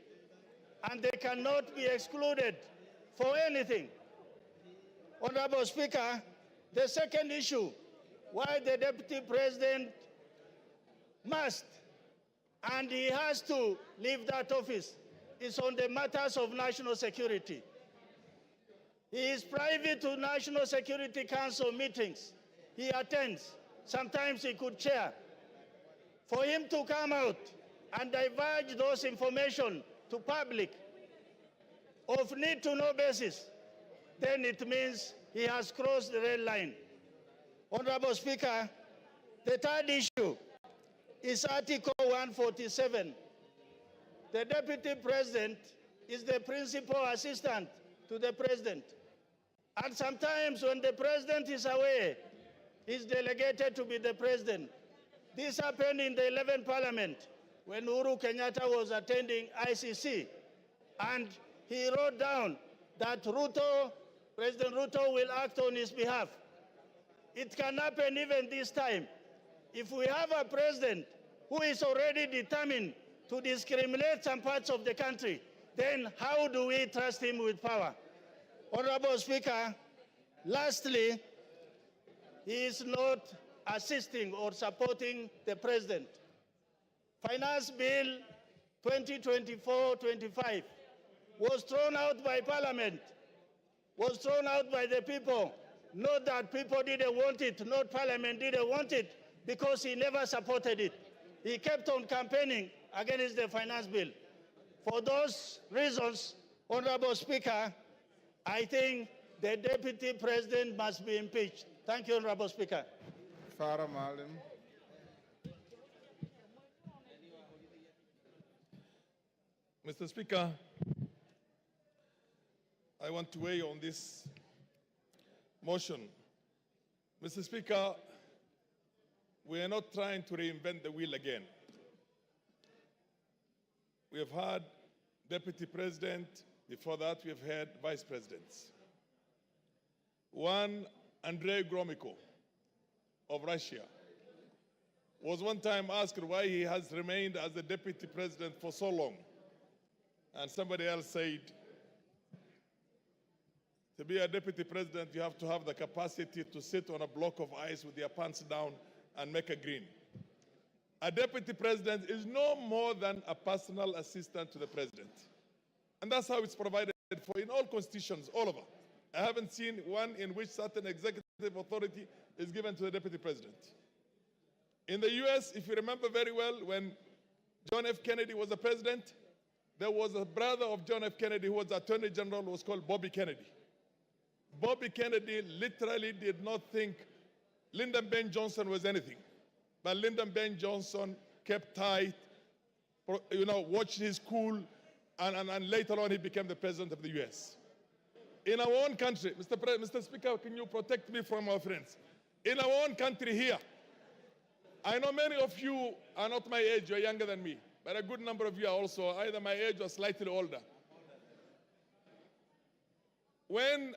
and they cannot be excluded for anything. Honorable Speaker, the second issue why the Deputy President must and he has to leave that office is on the matters of national security. He is privy to National Security Council meetings. He attends. Sometimes he could chair. for him to come out and divulge those information to public of need-to-know basis, then it means he has crossed the red line. Honorable Speaker, the third issue is Article 147. The Deputy President is the principal assistant to the President. And sometimes when the President is away, he's delegated to be the President. This happened in the 11th Parliament when Uhuru Kenyatta was attending ICC. And he wrote down that President Ruto will act on his behalf. It can happen even this time. If we have a president who is already determined to discriminate some parts of the country, then how do we trust him with power? Honorable Speaker, lastly, he is not assisting or supporting the president. Finance Bill 2024-25 was thrown out by Parliament, was thrown out by the people. Not that people didn't want it, not Parliament didn't want it, because he never supported it. He kept on campaigning against the finance bill. For those reasons, Honorable Speaker, I think the Deputy President must be impeached. Thank you, Honorable Speaker. Farah Maalim. Mr. Speaker, I want to weigh on this motion. Mr. Speaker, we are not trying to reinvent the wheel again. We have had Deputy President. Before that, we have had Vice Presidents. One, Andrei Gromyko of Russia, was one time asked why he has remained as the Deputy President for so long. And somebody else said, to be a Deputy President, you have to have the capacity to sit on a block of ice with your pants down and make a green. A Deputy President is no more than a personal assistant to the President. And that's how it's provided for in all constitutions, all over. I haven't seen one in which certain executive authority is given to the Deputy President. In the US, if you remember very well, when John F. Kennedy was the president, there was a brother of John F. Kennedy who was Attorney General, who was called Bobby Kennedy. Bobby Kennedy literally did not think Lyndon B. Johnson was anything. But Lyndon B. Johnson kept tight, watched his cool, and later on he became the president of the US. In our own country, Mr. Speaker, can you protect me from our friends? In our own country here, I know many of you are not my age, you're younger than me, but a good number of you are also either my age or slightly older. When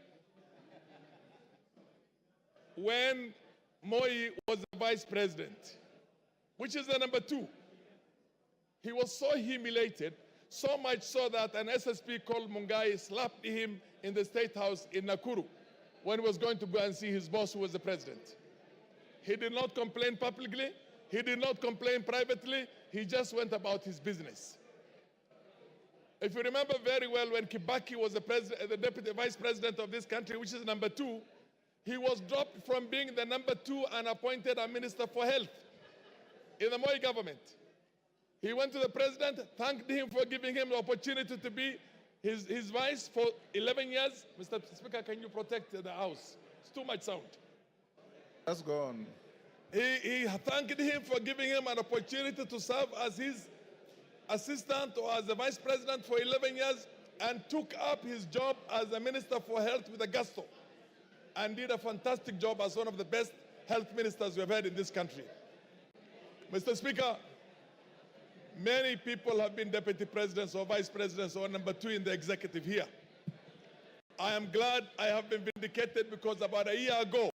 Moi was the vice president, which is the number 2, he was so humiliated, so much so that an SSP called Mungai slapped him in the State House in Nakuru when he was going to go and see his boss, who was the president. He did not complain publicly. He did not complain privately. He just went about his business. If you remember very well, when Kibaki was the deputy vice president of this country, which is number 2, he was dropped from being the number 2 and appointed a minister for health in the Moi government. He went to the president, thanked him for giving him the opportunity to be his vice for 11 years. Mr. Speaker, can you protect the House? It's too much sound. Let's go on. He thanked him for giving him an opportunity to serve as his assistant or as the vice president for 11 years and took up his job as the minister for health with a gusto and did a fantastic job as one of the best health ministers we've had in this country. Mr. Speaker, many people have been deputy presidents or vice presidents or number 2 in the executive here. I am glad I have been vindicated because about a year ago,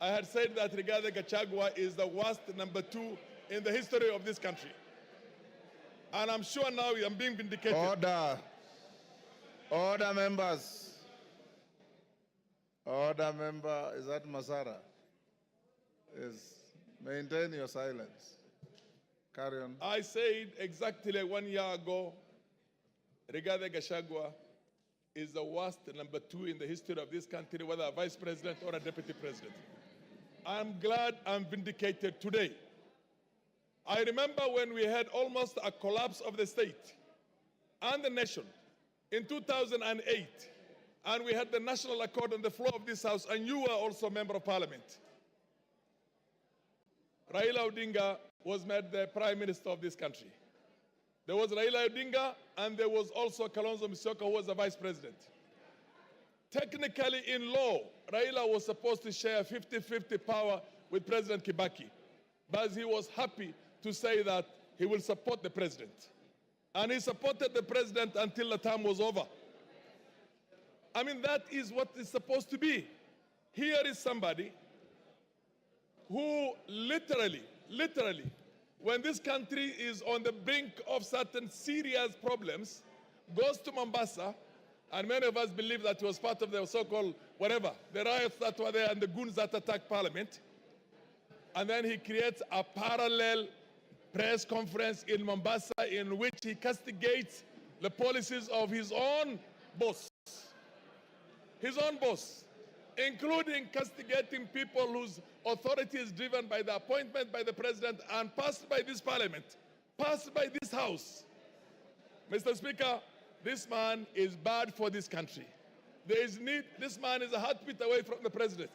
I had said that Rigathi Gachagua is the worst number 2 in the history of this country. And I'm sure now I'm being vindicated. Order. Order, members. Order, member. Is that Masara? Yes. Maintain your silence. Carry on. I said exactly 1 year ago, Rigathi Gachagua is the worst number 2 in the history of this country, whether a vice president or a deputy president. I'm glad I'm vindicated today. I remember when we had almost a collapse of the state and the nation in 2008, and we had the national accord on the floor of this house, and you were also a member of parliament. Raila Odinga was made the prime minister of this country. There was Raila Odinga, and there was also Kalonzo Musyoka, who was the vice president. Technically, in law, Raila was supposed to share 50-50 power with President Kibaki, but he was happy to say that he will support the president. And he supported the president until the term was over. I mean, that is what it's supposed to be. Here is somebody who literally, when this country is on the brink of certain serious problems, goes to Mombasa, and many of us believe that he was part of the so-called whatever, the riots that were there and the goons that attacked Parliament. And then he creates a parallel press conference in Mombasa in which he castigates the policies of his own boss. His own boss, including castigating people whose authority is driven by the appointment by the president and passed by this parliament, passed by this house. Mr. Speaker, this man is bad for this country. There is need, this man is a heartbeat away from the president.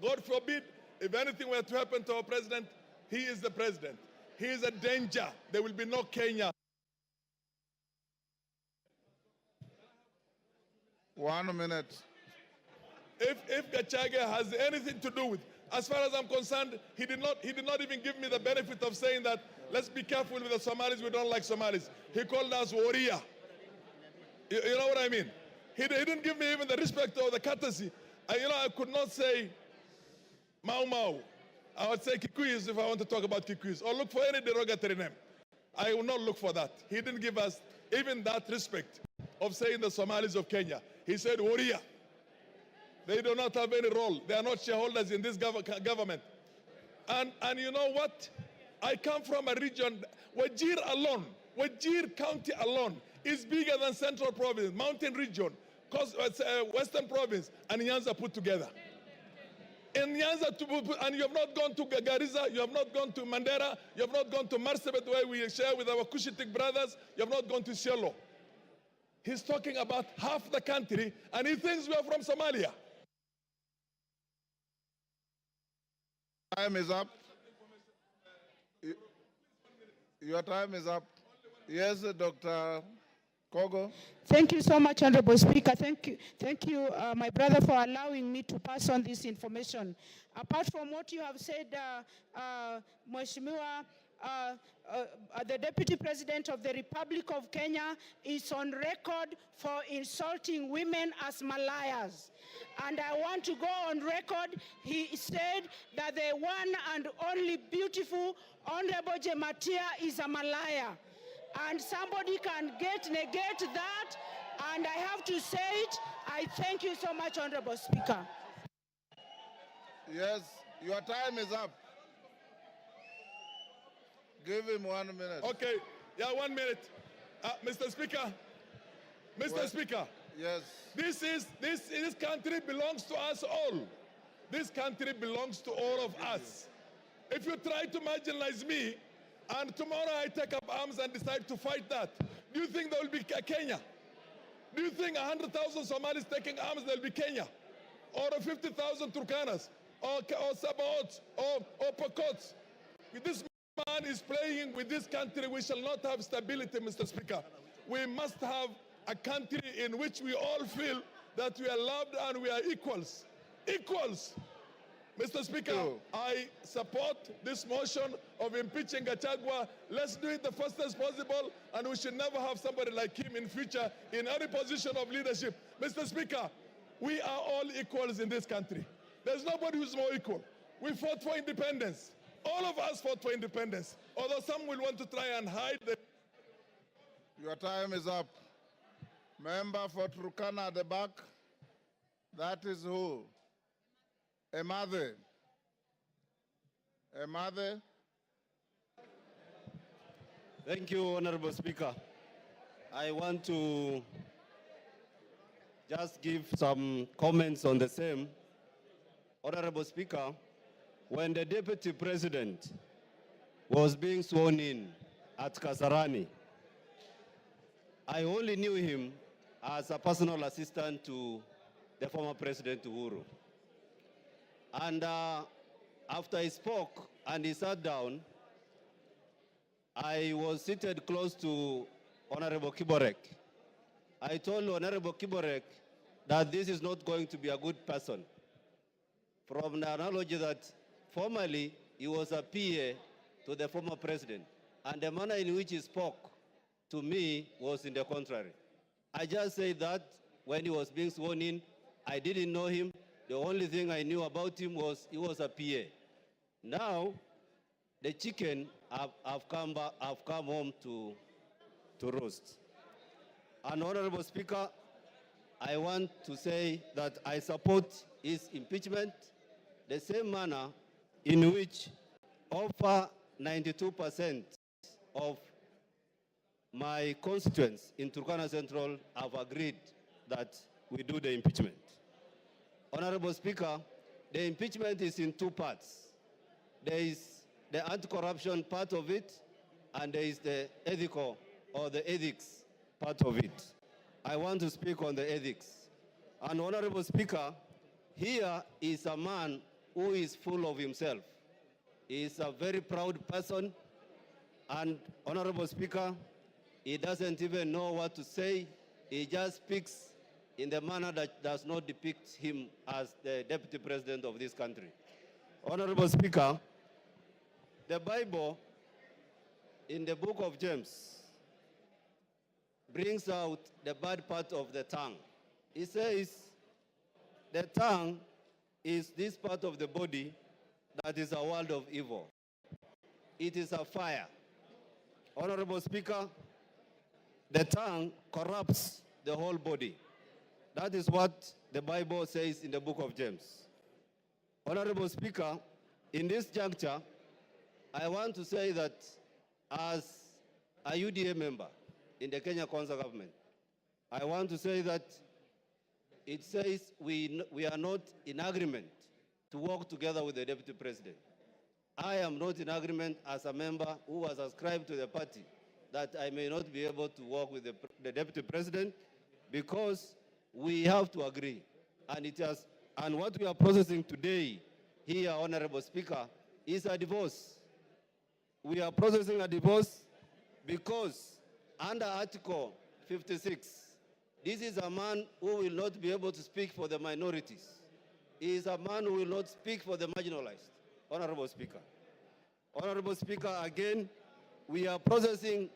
God forbid, if anything were to happen to our president, he is the president. He is a danger. There will be no Kenya. 1 minute. If Gachagua has anything to do with, as far as I'm concerned, he did not even give me the benefit of saying that, let's be careful with the Somalis, we don't like Somalis. He called us warrior. You know what I mean? He didn't give me even the respect or the courtesy. I could not say Mau Mau. I would say Kikuyus if I want to talk about Kikuyus, or look for any derogatory name. I will not look for that. He didn't give us even that respect of saying the Somalis of Kenya. He said warrior. They do not have any role. They are not shareholders in this government. And you know what? I come from a region, Wajir alone, Wajir County alone is bigger than Central Province, Mountain Region, Western Province, and Nyanza put together. In Nyanza, and you have not gone to Garissa, you have not gone to Mandera, you have not gone to Marsabit, where we share with our Cushitic brothers, you have not gone to Cielo. He's talking about half the country, and he thinks we are from Somalia. Time is up. Your time is up. Yes, Dr. Kogo. Thank you so much, Honorable Speaker. Thank you, my brother, for allowing me to pass on this information. Apart from what you have said, Mheshimiwa, the Deputy President of the Republic of Kenya is on record for insulting women as Malayas. And I want to go on record. He said that the one and only beautiful Honorable Jematia is a Malaya. And somebody can negate that, and I have to say it. I thank you so much, Honorable Speaker. Yes, your time is up. Give him 1 minute. Okay, yeah, 1 minute. Mr. Speaker, Speaker. Yes. This country belongs to us all. This country belongs to all of us. If you try to marginalize me, and tomorrow I take up arms and decide to fight that, do you think there will be Kenya? Do you think 100,000 Somalis taking arms, there will be Kenya? Or 50,000 Turkanas? Or Sabaots? Or Pokots? This man is playing with this country. We shall not have stability, Mr. Speaker. We must have a country in which we all feel that we are loved and we are equals. Equals! Mr. Speaker, I support this motion of impeaching Gachagua. Let's do it the fastest possible, and we should never have somebody like him in future in any position of leadership. Mr. Speaker, we are all equals in this country. There's nobody who's more equal. We fought for independence. All of us fought for independence, although some will want to try and hide the... Your time is up. Member for Turkana at the back. That is who? Emade. Emade. Thank you, Honorable Speaker. I want to just give some comments on the same. Honorable Speaker, when the Deputy President was being sworn in at Kasarani. I only knew him as a personal assistant to the former President Uhuru. And after he spoke and he sat down, I was seated close to Honorable Kiborek. I told Honorable Kiborek that this is not going to be a good person. From the analogy that formerly he was a PA to the former president, and the manner in which he spoke to me was in the contrary. I just said that when he was being sworn in, I didn't know him. The only thing I knew about him was he was a PA. Now, the chicken have come home to roast. And Honorable Speaker, I want to say that I support his impeachment the same manner in which over 92% of my constituents in Turkana Central have agreed that we do the impeachment. Honorable Speaker, the impeachment is in two parts. There is the anti-corruption part of it, and there is the ethical or the ethics part of it. I want to speak on the ethics. And Honorable Speaker, here is a man who is full of himself. He is a very proud person, and Honorable Speaker, he doesn't even know what to say. He just speaks in the manner that does not depict him as the Deputy President of this country. Honorable Speaker, the Bible in the book of James brings out the bad part of the tongue. It says the tongue is this part of the body that is a world of evil. It is a fire. Honorable Speaker, the tongue corrupts the whole body. That is what the Bible says in the book of James. Honorable Speaker, in this juncture, I want to say that as a UDA member in the Kenya Kwanza government, I want to say that it says we are not in agreement to work together with the Deputy President. I am not in agreement as a member who was ascribed to the party that I may not be able to work with the Deputy President because we have to agree. And what we are processing today here, Honorable Speaker, is a divorce. We are processing a divorce because under Article 56, this is a man who will not be able to speak for the minorities. He is a man who will not speak for the marginalized. Honorable Speaker. Honorable Speaker, again, we are processing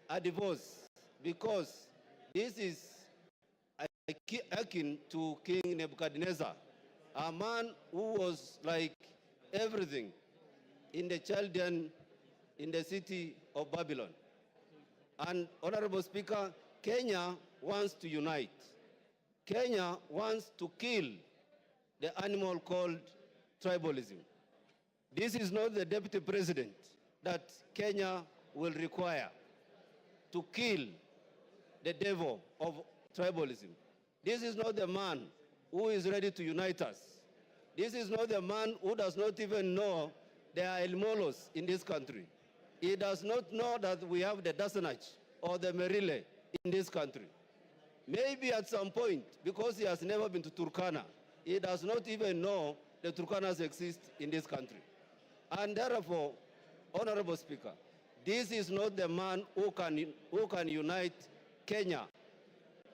a divorce because this is akin to King Nebuchadnezzar, a man who was like everything in the Chaldean, in the city of Babylon. And Honorable Speaker, Kenya wants to unite. Kenya wants to kill the animal called tribalism. This is not the Deputy President that Kenya will require to kill the devil of tribalism. This is not the man who is ready to unite us. This is not the man who does not even know there are Elmolos in this country. He does not know that we have the Dasanach or the Merile in this country. Maybe at some point, because he has never been to Turkana, he does not even know the Turkanas exist in this country. And therefore, Honorable Speaker, this is not the man who can unite Kenya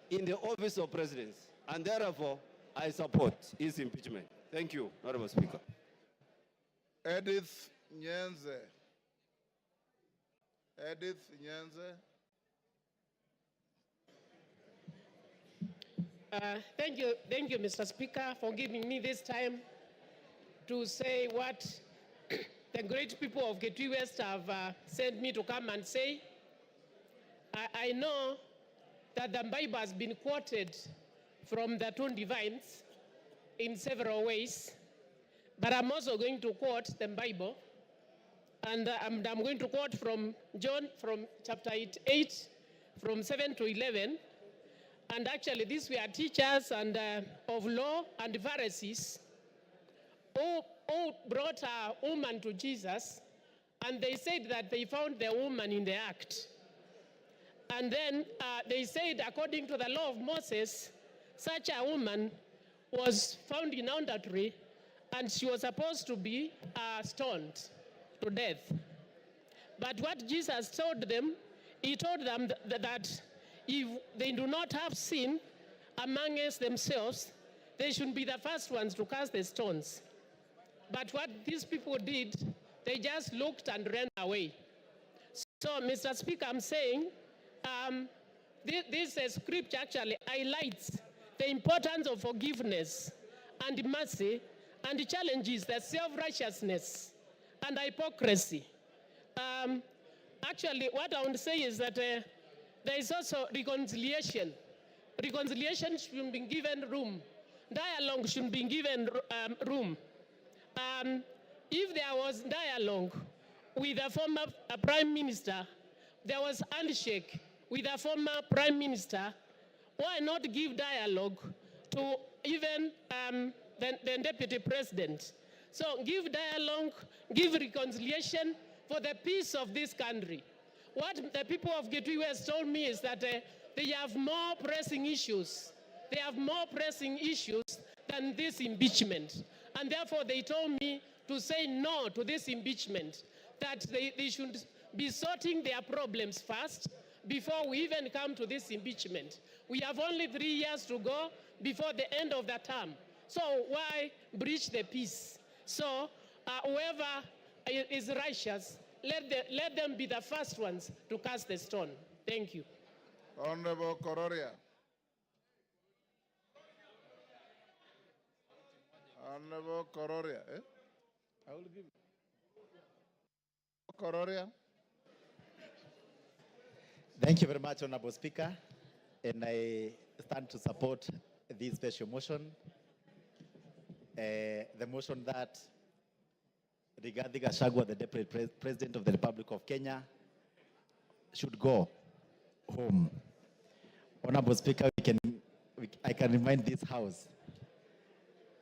in the office of presidency. And therefore, I support his impeachment. Thank you, Honorable Speaker. Edith Nyenze. Edith Nyenze. Thank you, Mr. Speaker, for giving me this time to say what the great people of Getui West have sent me to come and say. I know that the Bible has been quoted from the two divines in several ways, but I'm also going to quote the Bible, and I'm going to quote from John, from chapter 8, from 7 to 11. And actually, these were teachers and of law and Pharisees who brought a woman to Jesus and they said that they found the woman in the act. And then they said, according to the law of Moses, such a woman was found in adultery, and she was supposed to be stoned to death. But what Jesus told them, he told them that if they do not have sin amongst themselves, they should be the first ones to cast the stones. But what these people did, they just looked and ran away. So, Mr. Speaker, I'm saying this scripture actually highlights the importance of forgiveness and mercy, and challenges the self-righteousness and hypocrisy. Actually, what I want to say is that there is also reconciliation. Reconciliation should be given room. Dialogue should be given room. If there was dialogue with a former prime minister, there was handshake with a former prime minister, why not give dialogue to even the deputy president? So give dialogue, give reconciliation for the peace of this country. What the people of Gitwe West told me is that they have more pressing issues. They have more pressing issues than this impeachment. And therefore they told me to say no to this impeachment, that they should be sorting their problems first before we even come to this impeachment. We have only 3 years to go before the end of the term. So why breach the peace? So whoever is righteous, let them be the first ones to cast the stone. Thank you. Honorable Kororia. Honorable Kororia. I will give Kororia. Thank you very much, Honorable Speaker. And I stand to support this special motion. The motion that regarding Gachagua, the Deputy President of the Republic of Kenya, should go home. Honorable Speaker, I can remind this House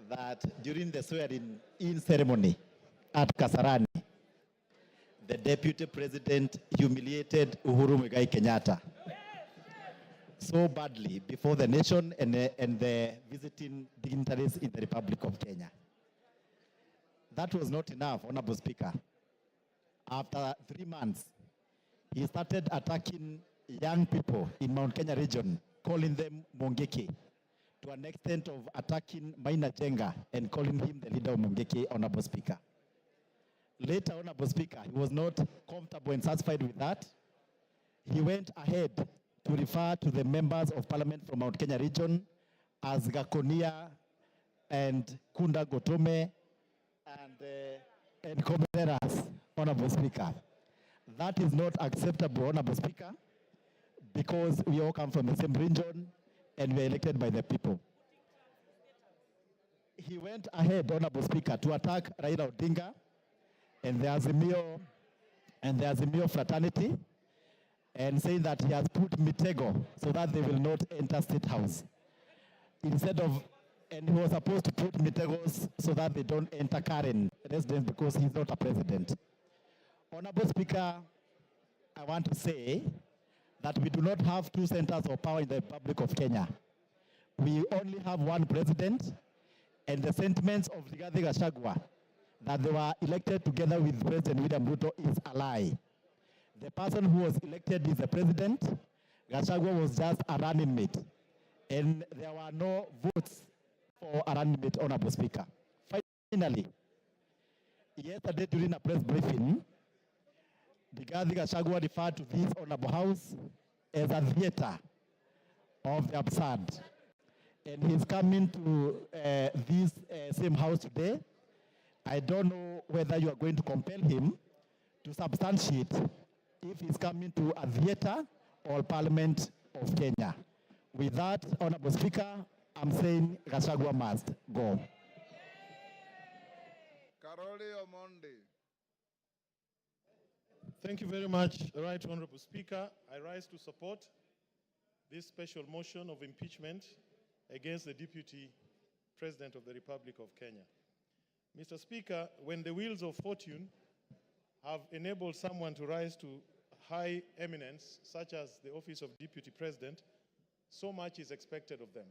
that during the swearing-in ceremony at Kasarani, the Deputy President humiliated Uhuru Muigai Kenyatta so badly before the nation and the visiting dignitaries in the Republic of Kenya. That was not enough, Honorable Speaker. After 3 months, he started attacking young people in Mount Kenya region, calling them Mongeke, to an extent of attacking Maina Jenga and calling him the leader of Mongeke, Honorable Speaker. Later, Honorable Speaker, he was not comfortable and satisfied with that. He went ahead to refer to the members of parliament from Mount Kenya region as Gakonia and Kunda Gotome and Komeras, Honorable Speaker. That is not acceptable, Honorable Speaker, because we all come from the same region and we are elected by the people. He went ahead, Honorable Speaker, to attack Raila Odinga and the Azimio fraternity, and saying that he has put Mitego so that they will not enter State House. And he was supposed to put Mitegos so that they don't enter Karen residence because he's not a president. Honorable Speaker, I want to say that we do not have 2 centers of power in the Republic of Kenya. We only have 1 president, and the sentiments of Rigathi Gachagua that they were elected together with President William Ruto is a lie. The person who was elected is the president. Gachagua was just a running mate, and there were no votes for a running mate, Honorable Speaker. Finally, yesterday during a press briefing, Rigathi Gachagua referred to this Honorable House as a theater of the absurd. And he's coming to this same house today. I don't know whether you are going to compel him to substantiate if he's coming to a theater or Parliament of Kenya. With that, Honorable Speaker, I'm saying Gachagua must go. Karoli Omondi. Thank you very much, Right Honorable Speaker. I rise to support this special motion of impeachment against the Deputy President of the Republic of Kenya. Mr. Speaker, when the wheels of fortune have enabled someone to rise to high eminence, such as the office of Deputy President, so much is expected of them.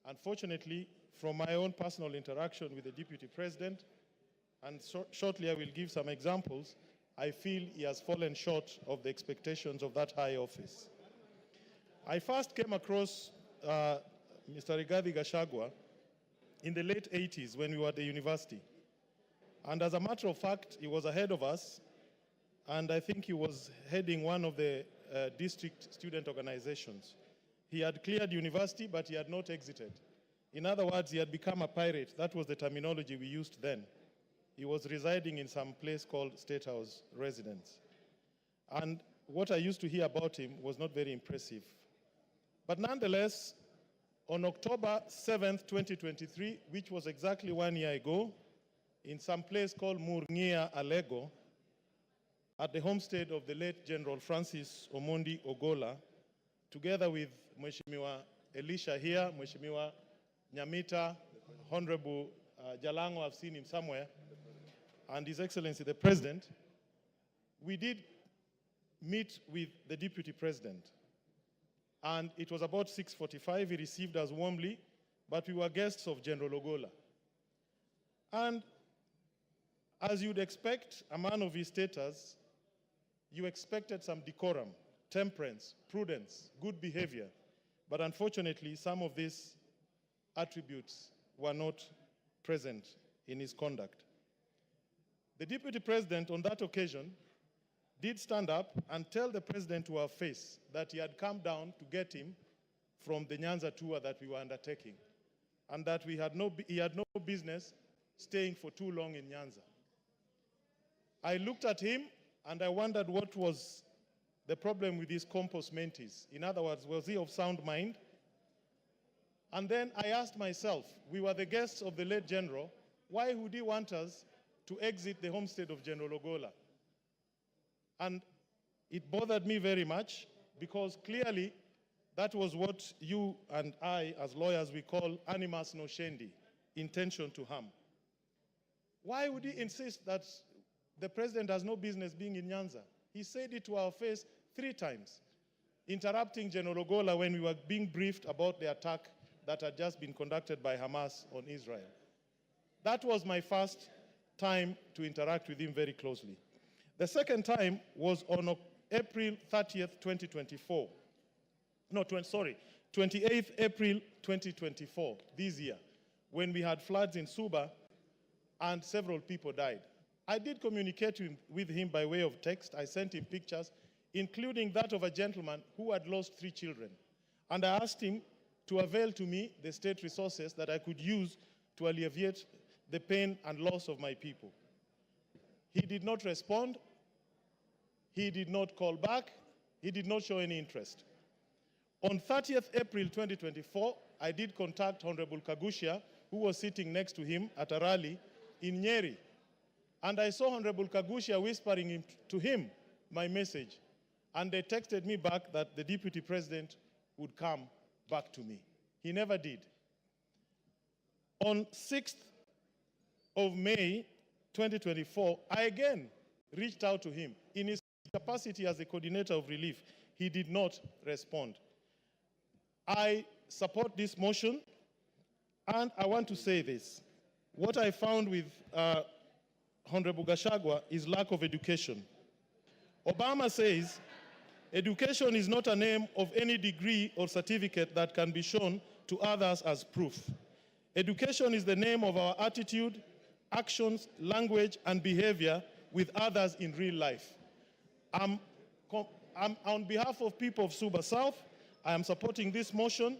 Unfortunately, from my own personal interaction with the Deputy President, and shortly I will give some examples, I feel he has fallen short of the expectations of that high office. I first came across Mr. Gachagua in the late 80s when we were at the university. And as a matter of fact, he was ahead of us, and I think he was heading one of the district student organizations. He had cleared university, but he had not exited. In other words, he had become a pirate. That was the terminology we used then. He was residing in some place called State House Residence. And what I used to hear about him was not very impressive. But nonetheless, on October 7th, 2023, which was exactly 1 year ago, in some place called Murngia, Alego, at the homestead of the late General Francis Omondi Ogola, together with Mheshimiwa Elisha here, Mheshimiwa Nyamita, Honorable Jalango, I've seen him somewhere, and His Excellency the President, we did meet with the Deputy President. And it was about 6:45, he received us warmly, but we were guests of General Ogola. And as you'd expect, a man of his status, you expected some decorum, temperance, prudence, good behavior. But unfortunately, some of these attributes were not present in his conduct. The Deputy President on that occasion did stand up and tell the President to our face that he had come down to get him from the Nyanza tour that we were undertaking, and that he had no business staying for too long in Nyanza. I looked at him and I wondered what was the problem with his compos mentis. In other words, was he of sound mind? And then I asked myself, we were the guests of the late General, why would he want us to exit the homestead of General Ogola? And it bothered me very much, because clearly that was what you and I, as lawyers, we call animus nocendi, intention to harm. Why would he insist that the President has no business being in Nyanza? He said it to our face 3 times, interrupting General Ogola when we were being briefed about the attack that had just been conducted by Hamas on Israel. That was my first time to interact with him very closely. The second time was on April 30th, 2024. No, 28th April 2024, this year, when we had floods in Suba and several people died. I did communicate with him by way of text. I sent him pictures, including that of a gentleman who had lost 3 children. And I asked him to avail to me the state resources that I could use to alleviate the pain and loss of my people. He did not respond. He did not call back. He did not show any interest. On 30th April 2024, I did contact Honorable Kagushia, who was sitting next to him at a rally in Nyeri. And I saw Honorable Kagushia whispering to him my message. And they texted me back that the Deputy President would come back to me. He never did. On 6th of May 2024, I again reached out to him. In his capacity as the coordinator of relief, he did not respond. I support this motion, and I want to say this. What I found with Honorable Gachagua is lack of education. Obama says, education is not a name of any degree or certificate that can be shown to others as proof. Education is the name of our attitude, actions, language, and behavior with others in real life. I'm on behalf of people of Suba South, I am supporting this motion,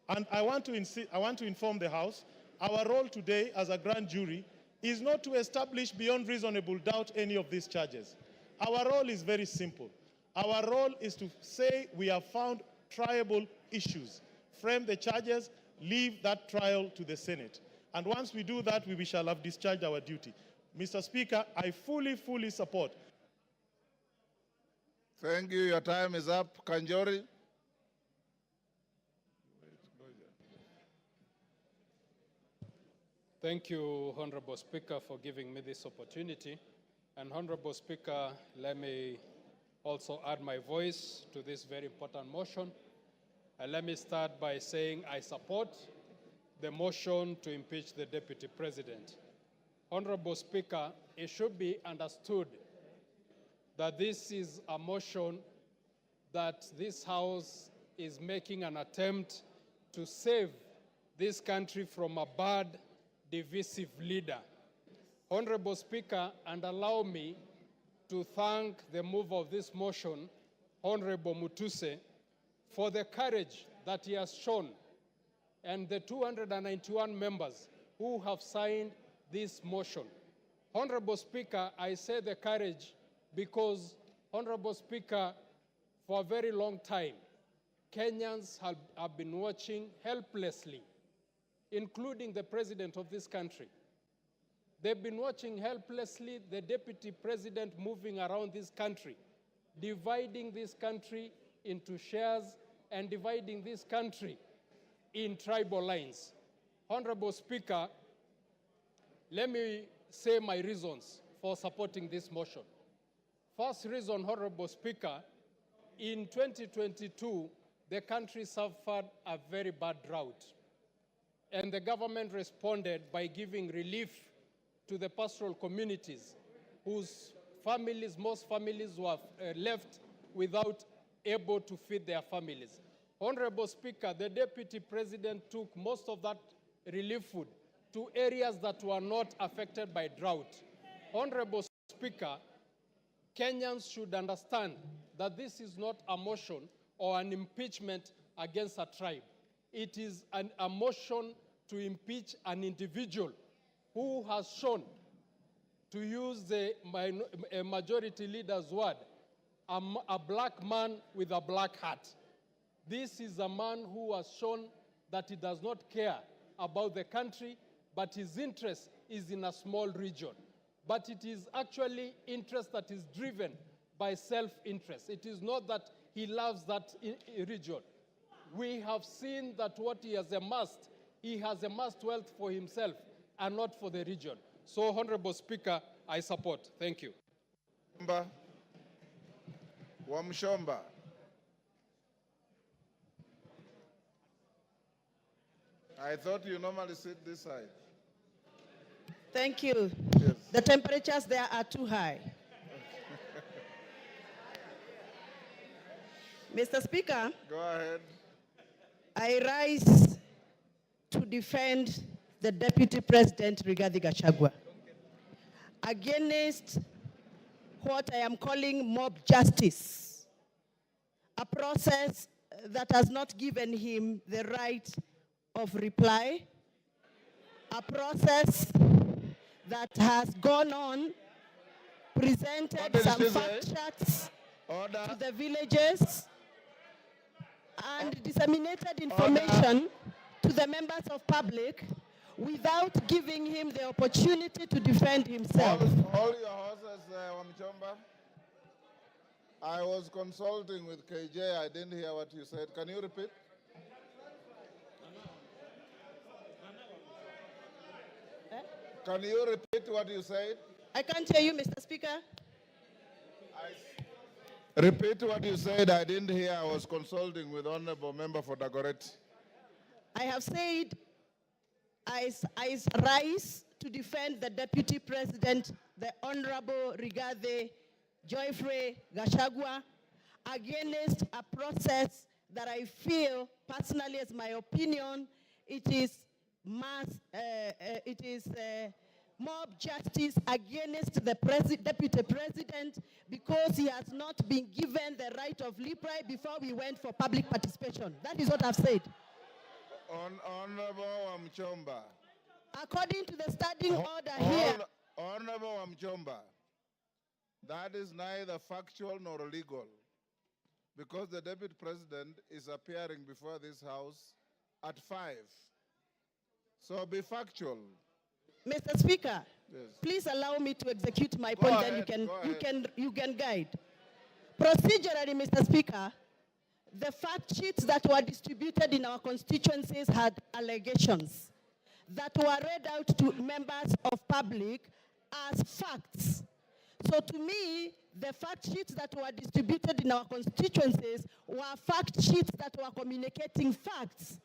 and I want to inform the House, our role today as a grand jury is not to establish beyond reasonable doubt any of these charges. Our role is very simple. Our role is to say we have found triable issues, frame the charges, leave that trial to the Senate. And once we do that, we shall have discharged our duty. Mr. Speaker, I fully support. Thank you. Your time is up. Kanjori. Thank you, Honorable Speaker, for giving me this opportunity. And Honorable Speaker, let me also add my voice to this very important motion. And let me start by saying I support the motion to impeach the Deputy President. Honorable Speaker, it should be understood that this is a motion that this House is making an attempt to save this country from a bad, divisive leader. Honorable Speaker, and allow me to thank the mover of this motion, Honorable Mutuse, for the courage that he has shown and the 291 members who have signed this motion. Honorable Speaker, I say the courage because, Honorable Speaker, for a very long time, Kenyans have been watching helplessly, including the President of this country. They've been watching helplessly the Deputy President moving around this country, dividing this country into shares and dividing this country in tribal lines. Honorable Speaker, let me say my reasons for supporting this motion. First reason, Honorable Speaker, in 2022, the country suffered a very bad drought. And the government responded by giving relief to the pastoral communities whose families, most families were left without able to feed their families. Honorable Speaker, the Deputy President took most of that relief food to areas that were not affected by drought. Honorable Speaker, Kenyans should understand that this is not a motion or an impeachment against a tribe. It is a motion to impeach an individual who has shown, to use the majority leader's word, a black man with a black hat. This is a man who has shown that he does not care about the country, but his interest is in a small region. But it is actually interest that is driven by self-interest. It is not that he loves that region. We have seen that what he has amassed wealth for himself and not for the region. So, Honorable Speaker, I support. Thank you. Wamshomba. I thought you normally sit this side. Thank you. Yes. The temperatures there are too high. Mr. Speaker, go ahead. I rise to defend the Deputy President, Rigathi Gachagua, against what I am calling mob justice, a process that has not given him the right of reply, a process that has gone on, presented some fact checks to the villages, and disseminated information to the members of public without giving him the opportunity to defend himself. Hold your horses, Wamchomba. I was consulting with KJ. I didn't hear what you said. Can you repeat? Can you repeat what you said? I can't hear you, Mr. Speaker. Repeat what you said. I didn't hear. I was consulting with Honorable Member for Dagoretti. I have said I rise to defend the Deputy President, the Honorable Rigathi Joyfrey Gachagua, against a process that I feel, personally as my opinion, it is mob justice against the Deputy President because he has not been given the right of reply before we went for public participation. That is what I've said. Honorable Wamchomba. According to the standing order here. Honorable Wamchomba, that is neither factual nor legal because the Deputy President is appearing before this House at 5. So be factual. Mr. Speaker, yes. Please allow me to execute my point, and you can guide. Procedurally, Mr. Speaker, the fact sheets that were distributed in our constituencies had allegations that were read out to members of public as facts. So to me, the fact sheets that were distributed in our constituencies were fact sheets that were communicating facts.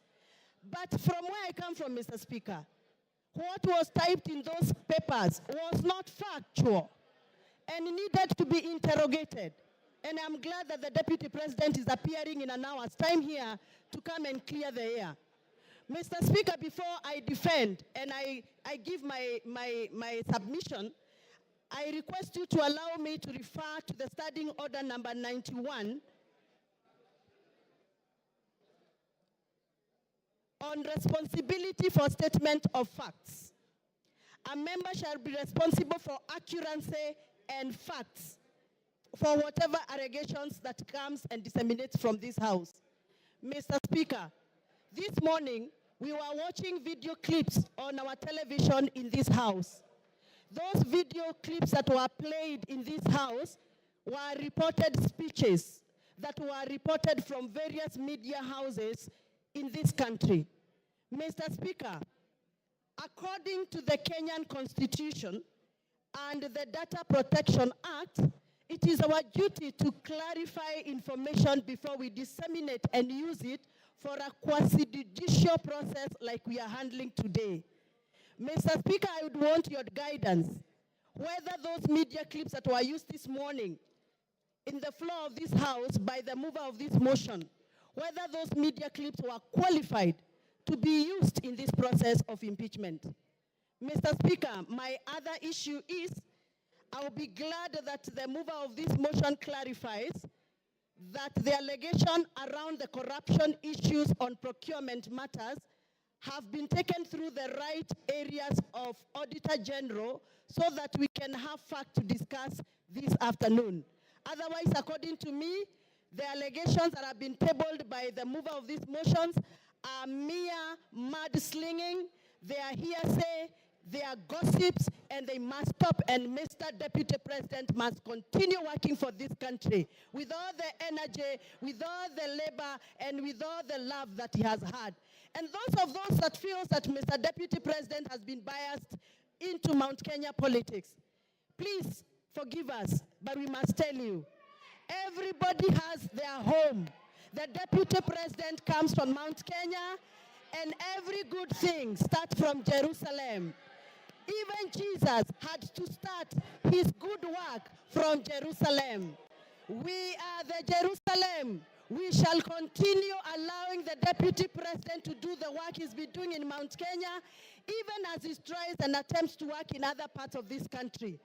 But from where I come from, Mr. Speaker, what was typed in those papers was not factual and needed to be interrogated. And I'm glad that the Deputy President is appearing in an hour's time here to come and clear the air. Mr. Speaker, before I defend and I give my submission, I request you to allow me to refer to the Standing Order number 91 on responsibility for statement of facts. A member shall be responsible for accuracy and facts for whatever allegations that comes and disseminates from this House. Mr. Speaker, this morning we were watching video clips on our television in this House. Those video clips that were played in this House were reported speeches that were reported from various media houses in this country. Mr. Speaker, according to the Kenyan Constitution and the Data Protection Act, it is our duty to clarify information before we disseminate and use it for a quasi-judicial process like we are handling today. Mr. Speaker, I would want your guidance whether those media clips that were used this morning in the floor of this House by the mover of this motion, whether those media clips were qualified to be used in this process of impeachment. Mr. Speaker, my other issue is I will be glad that the mover of this motion clarifies that the allegation around the corruption issues on procurement matters have been taken through the right areas of Auditor General so that we can have fact to discuss this afternoon. Otherwise, according to me, the allegations that have been tabled by the mover of these motions are mere mudslinging, they are hearsay, they are gossips, and they must stop. And Mr. Deputy President must continue working for this country with all the energy, with all the labor, and with all the love that he has had. And those that feel that Mr. Deputy President has been biased into Mount Kenya politics, please forgive us, but we must tell you, everybody has their home. The Deputy President comes from Mount Kenya, and every good thing starts from Jerusalem. Even Jesus had to start his good work from Jerusalem. We are the Jerusalem. We shall continue allowing the Deputy President to do the work he's been doing in Mount Kenya, even as he tries and attempts to work in other parts of this country.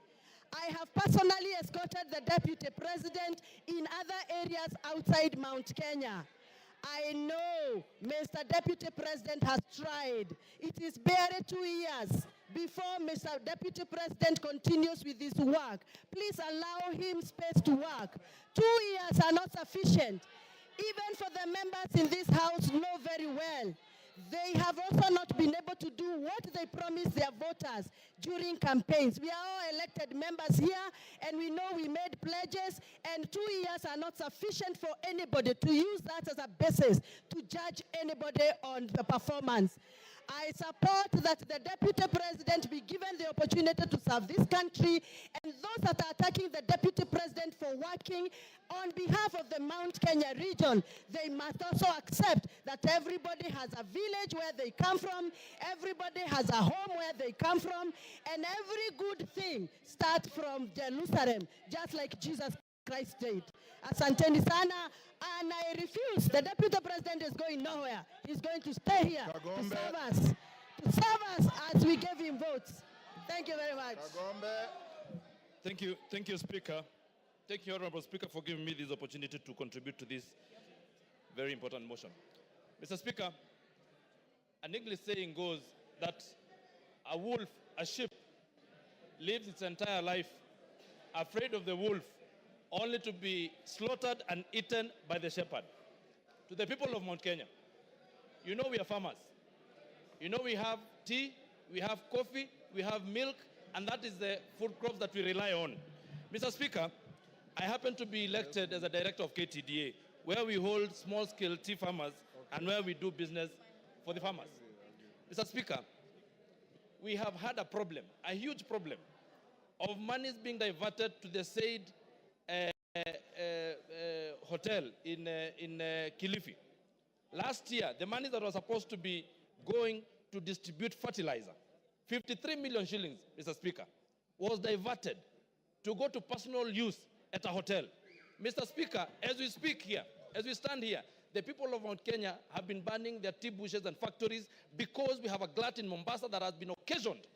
I have personally escorted the Deputy President in other areas outside Mount Kenya. I know Mr. Deputy President has tried. It is barely 2 years before Mr. Deputy President continues with this work. Please allow him space to work. 2 years are not sufficient. Even for the members in this House know very well, they have also not been able to do what they promised their voters during campaigns. We are all elected members here, and we know we made pledges, and 2 years are not sufficient for anybody to use that as a basis to judge anybody on the performance. I support that the Deputy President be given the opportunity to serve this country, and those that are attacking the Deputy President for working on behalf of the Mount Kenya region, they must also accept that everybody has a village where they come from, everybody has a home where they come from, and every good thing starts from Jerusalem, just like Jesus Christ did. Asanteni sana, and I refuse. The Deputy President is going nowhere. He's going to stay here to serve us as we gave him votes. Thank you very much. Thank you, Speaker. Thank you, Honorable Speaker, for giving me this opportunity to contribute to this very important motion. Mr. Speaker, an English saying goes that a sheep lives its entire life afraid of the wolf, only to be slaughtered and eaten by the shepherd. To the people of Mount Kenya, you know we are farmers. You know we have tea, we have coffee, we have milk, and that is the food crops that we rely on. Mr. Speaker, I happen to be elected as a director of KTDA, where we hold small-scale tea farmers and where we do business for the farmers. Mr. Speaker, we have had a problem, a huge problem, of monies being diverted to the said hotel in Kilifi. Last year, the money that was supposed to be going to distribute fertilizer, 53 million shillings, Mr. Speaker, was diverted to go to personal use at a hotel. Mr. Speaker, as we speak here, as we stand here, the people of Mount Kenya have been burning their tea bushes and factories because we have a glut in Mombasa that has been occasioned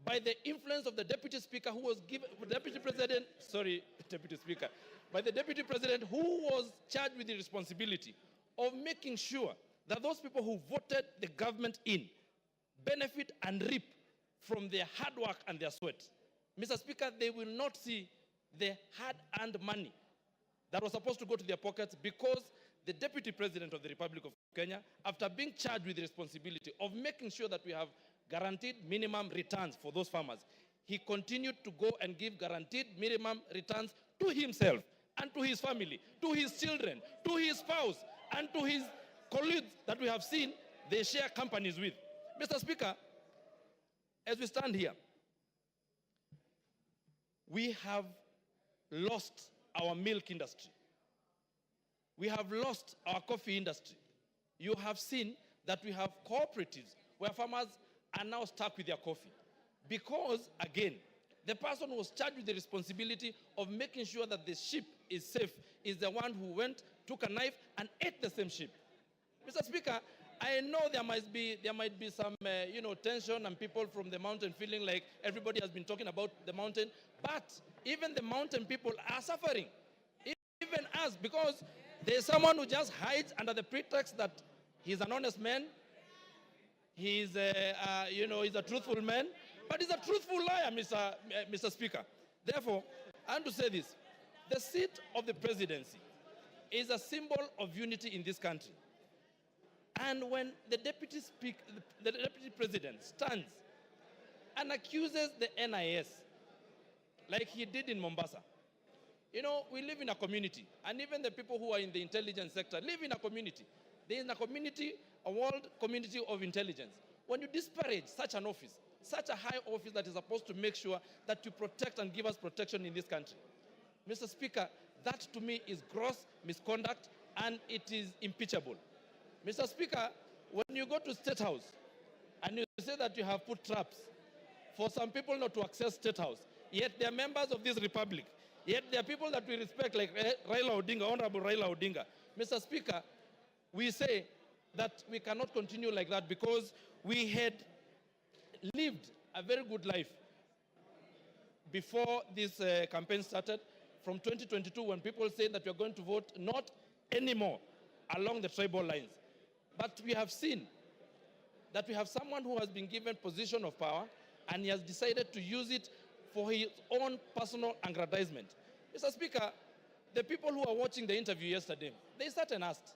by the influence of the Deputy Speaker who was given, Deputy President who was charged with the responsibility of making sure that those people who voted the government in benefit and reap from their hard work and their sweat. Mr. Speaker, they will not see the hard-earned money that was supposed to go to their pockets because the Deputy President of the Republic of Kenya, after being charged with the responsibility of making sure that we have guaranteed minimum returns for those farmers, he continued to go and give guaranteed minimum returns to himself and to his family, to his children, to his spouse, and to his colleagues that we have seen they share companies with. Mr. Speaker, as we stand here, we have lost our milk industry. We have lost our coffee industry. You have seen that we have cooperatives where farmers are now stuck with their coffee. Because, again, the person who was charged with the responsibility of making sure that the sheep is safe is the one who went, took a knife, and ate the same sheep. Mr. Speaker, I know there might be some tension and people from the mountain feeling like everybody has been talking about the mountain, but even the mountain people are suffering. Even us, because there's someone who just hides under the pretext that he's an honest man, he's he's a truthful man, but he's a truthful liar, Mr. Speaker. Therefore, I want to say this. The seat of the presidency is a symbol of unity in this country. And when the deputy president stands and accuses the NIS, like he did in Mombasa, we live in a community, and even the people who are in the intelligence sector live in a community. There is a community, a world community of intelligence. When you disparage such an office, such a high office that is supposed to make sure that you protect and give us protection in this country, Mr. Speaker, that to me is gross misconduct and it is impeachable. Mr. Speaker, when you go to State House and you say that you have put traps for some people not to access State House, yet they are members of this republic, yet there are people that we respect like Raila Odinga, Honorable Raila Odinga. Mr. Speaker, we say that we cannot continue like that because we had lived a very good life before this campaign started from 2022 when people said that we are going to vote not anymore along the tribal lines. But we have seen that we have someone who has been given position of power and he has decided to use it for his own personal aggrandizement. Mr. Speaker, the people who are watching the interview yesterday, they sat and asked,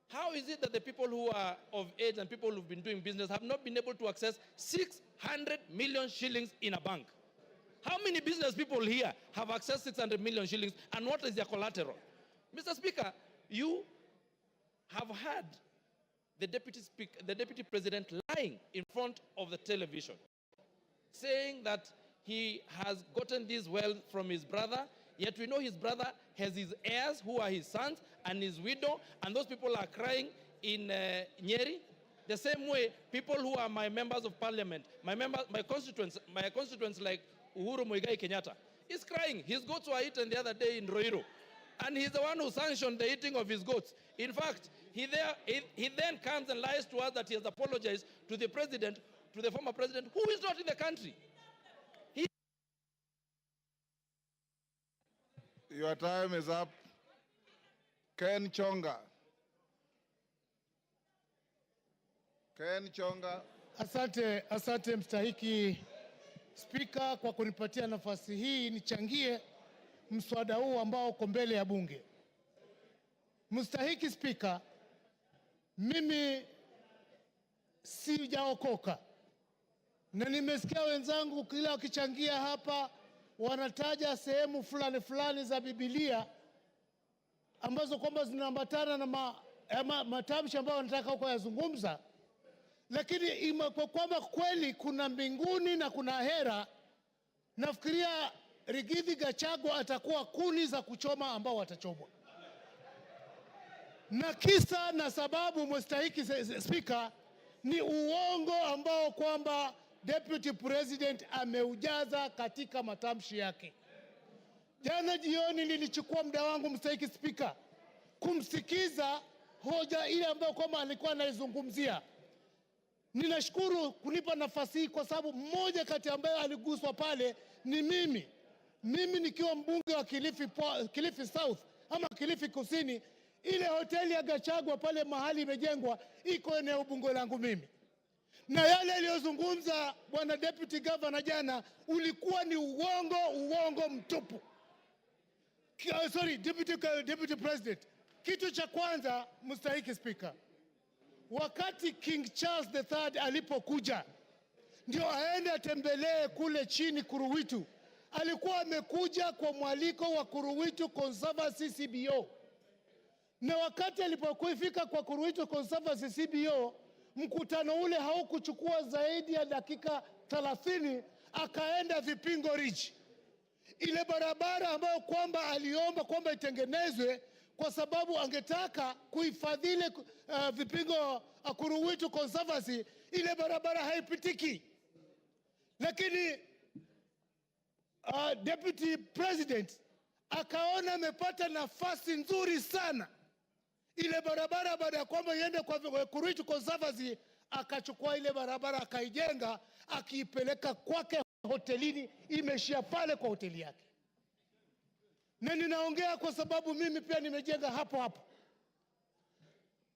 how is it that the people who are of age and people who've been doing business have not been able to access 600 million shillings in a bank? How many business people here have accessed 600 million shillings and what is their collateral? Mr. Speaker, you have had the deputy president lying in front of the television, saying that he has gotten this wealth from his brother, yet we know his brother has his heirs who are his sons and his widow, and those people are crying in Nyeri. The same way, people who are my members of parliament, my constituents like Uhuru Muigai Kenyatta, is crying. His goats were eaten the other day in Roiro, and he's the one who sanctioned the eating of his goats. In fact, he then comes and lies to us that he has apologized to the president, to the former president, who is not in the country. Your time is up. Ken Chonga. Ken Chonga. Asante mstahiki Spika kwa kunipatia nafasi hii nichangie mswada huu ambao uko mbele ya bunge. Mstahiki Spika, mimi sijaokoka na nimesikia wenzangu kila wakichangia hapa wanataja sehemu fulani fulani za Biblia ambazo kwamba zinaambatana na matamshi ambayo wanataka huko yazungumza, lakini kwa kwamba kweli kuna mbinguni na kuna ahera, nafikiria Rigathi Gachagua atakuwa kuni za kuchoma ambao watachomwa. Na kisa na sababu mstahiki Speaker ni uongo ambao kwamba Deputy President ameujaza katika matamshi yake. Jana jioni nilichukua muda wangu mstahiki Speaker kumsikiza hoja ile ambayo kwamba alikuwa anaizungumzia. Ninashukuru kunipa nafasi hii kwa sababu mmoja kati ambaye aliguswa pale ni mimi. Mimi nikiwa mbunge wa Kilifi South ama Kilifi Kusini, ile hoteli ya Gachagua pale mahali imejengwa iko eneo bunge langu mimi. Na yale aliyozungumza bwana Deputy Governor jana ulikuwa ni uongo mtupu. Sorry, Deputy President. Kitu cha kwanza mstahiki Speaker, wakati King Charles III alipokuja ndio aende atembelee kule chini Kuruwitu, alikuwa amekuja kwa mwaliko wa Kuruwitu Conservancy CBO. Na wakati alipofika kwa Kuruwitu Conservancy CBO, mkutano ule haukuchukua zaidi ya dakika 30, akaenda Vipingo Ridge. Ile barabara ambayo kwamba aliomba kwamba itengenezwe kwa sababu angetaka kuhifadhili Vipingo Kuruwitu Conservancy, ile barabara haipitiki. Lakini Deputy President akaona amepata nafasi nzuri sana. Ile barabara baada ya kwamba iende kwa Kuruwitu Conservancy, akachukua ile barabara akaijenga, akiipeleka kwake hotelini, imeshia pale kwa hoteli yake. Na ninaongea kwa sababu mimi pia nimejenga hapo.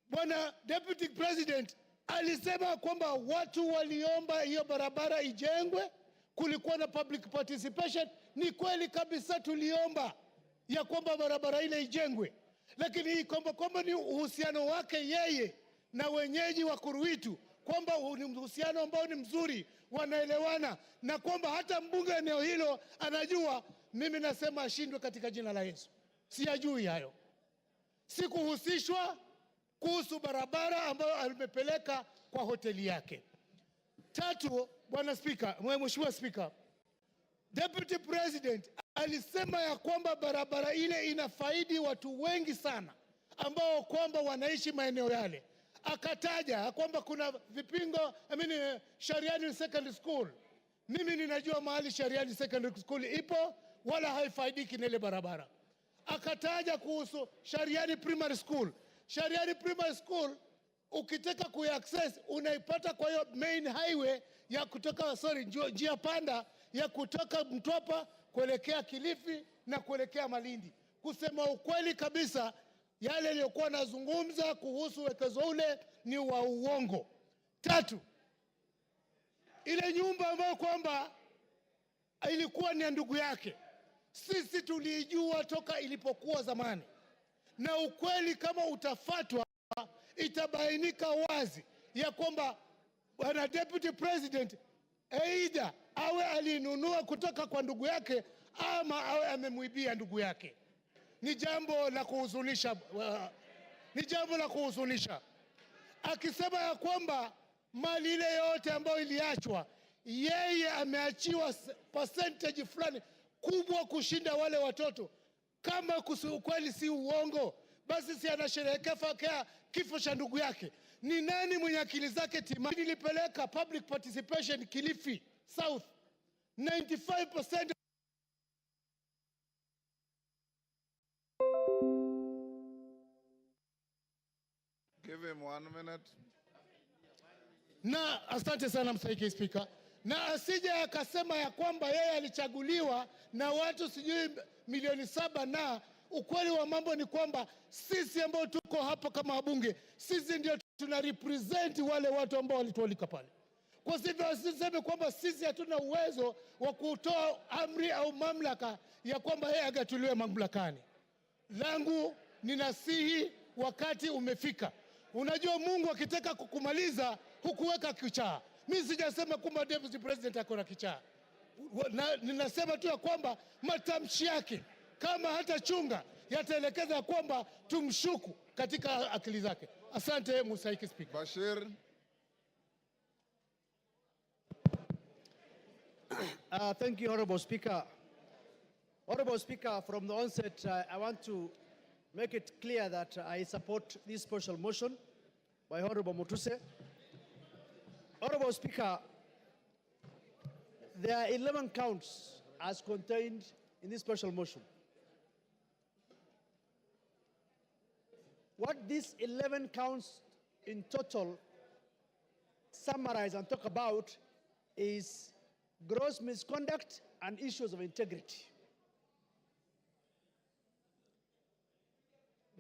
Bwana Deputy President alisema kwamba watu waliomba hiyo barabara ijengwe, kulikuwa na public participation. Ni kweli kabisa tuliomba ya kwamba barabara ile ijengwe, lakini hii kwamba ni uhusiano wake yeye na wenyeji wa Kuruwitu, kwamba ni uhusiano ambao ni mzuri, wanaelewana, na kwamba hata mbunge eneo hilo anajua. Mimi nasema ashindwe katika jina la Yesu. Siyajui hayo. Sikuhusishwa kuhusu barabara ambayo alimepeleka kwa hoteli yake. Tatu, bwana Speaker, Mheshimiwa Speaker, Deputy President alisema ya kwamba barabara ile inafaidi watu wengi sana ambao kwamba wanaishi maeneo yale. Akataja kwamba kuna Vipingo, Shariani Secondary School. Mimi ninajua mahali Shariani Secondary School ipo, wala haifaidiki na ile barabara. Akataja kuhusu Shariani Primary School. Shariani Primary School ukitaka kuaccess unaipata kwa hiyo main highway ya kutoka njia panda ya kutoka Mtwapa kuelekea Kilifi na kuelekea Malindi. Kusema ukweli kabisa, yale aliyokuwa nazungumza kuhusu wekezo ule ni wa uongo. Tatu, ile nyumba ambayo kwamba ilikuwa ni ndugu yake, sisi tulijua toka ilipokuwa zamani. Na ukweli kama utafatwa, itabainika wazi ya kwamba bwana Deputy President aidha awe alinunua kutoka kwa ndugu yake ama awe amemwibia ndugu yake. Ni jambo la kuhuzunisha. Akisema ya kwamba mali ile yote ambayo iliachwa, yeye ameachiwa percentage fulani kubwa kushinda wale watoto. Kama ukweli si uongo, basi si anasherehekea kifo cha ndugu yake. Ni nani mwenye akili zake timamu? Nilipeleka public participation Kilifi South, 95%. Give him 1 minute. Na asante sana mstahiki Speaker. Na asije akasema ya kwamba yeye alichaguliwa na watu sijui milioni 7, na ukweli wa mambo ni kwamba sisi ambao tuko hapa kama wabunge, sisi ndio tuna represent wale watu ambao walitualika pale. Kwa hivyo asiseme kwamba sisi hatuna uwezo wa kutoa amri au mamlaka ya kwamba yeye agatuliwe mamlakani. Langu ninasihi, wakati umefika. Unajua Mungu akitaka kukumaliza hukuweka kichaa. Mimi sijasema kwamba Deputy President ako na kichaa. Ninasema tu ya kwamba matamshi yake kama hata chunga yataelekeza kwamba tumshuku katika akili zake. Asante mstahiki Speaker. Bashir. Thank you, Honorable Speaker. Honorable Speaker, from the onset, I want to make it clear that I support this special motion by Honorable Mutuse. Honorable Speaker, there are 11 counts as contained in this special motion. What these 11 counts in total summarize and talk about is gross misconduct and issues of integrity.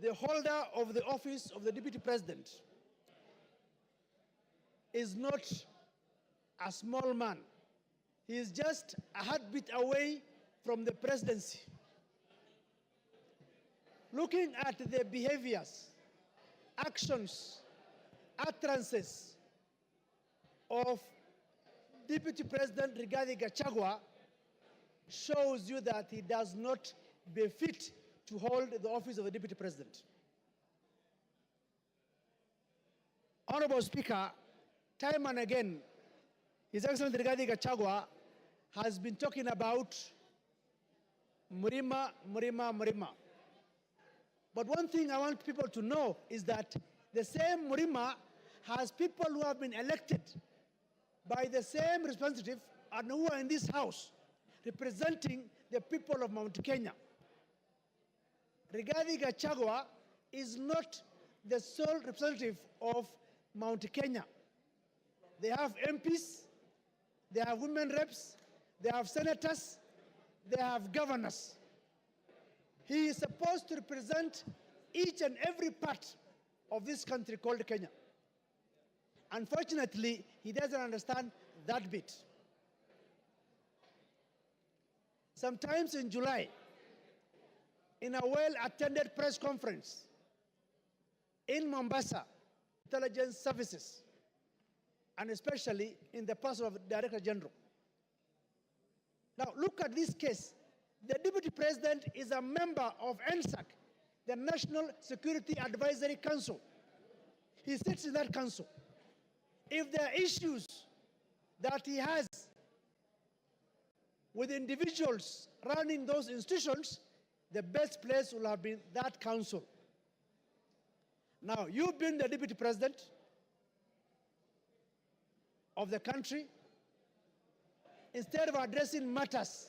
The holder of the office of the Deputy President is not a small man. He is just a heartbeat away from the presidency. Looking at the behaviors, actions, utterances of Deputy President Rigathi Gachagua shows you that he does not befit to hold the office of the Deputy President. Honorable Speaker, time and again, His Excellency Rigathi Gachagua has been talking about Murima, Murima, Murima. But one thing I want people to know is that the same Murima has people who have been elected by the same representative and who are in this house representing the people of Mount Kenya. Rigathi Gachagua is not the sole representative of Mount Kenya. They have MPs, they have women reps, they have senators, they have governors. He is supposed to represent each and every part of this country called Kenya. Unfortunately, he doesn't understand that bit. Sometimes in July, in a well-attended press conference in Mombasa, intelligence services, and especially in the person of the Director General. Now, look at this case. The Deputy President is a member of NSAC, the National Security Advisory Council. He sits in that council. If there are issues that he has with individuals running those institutions, the best place will have been that council. Now, you've been the Deputy President of the country. Instead of addressing matters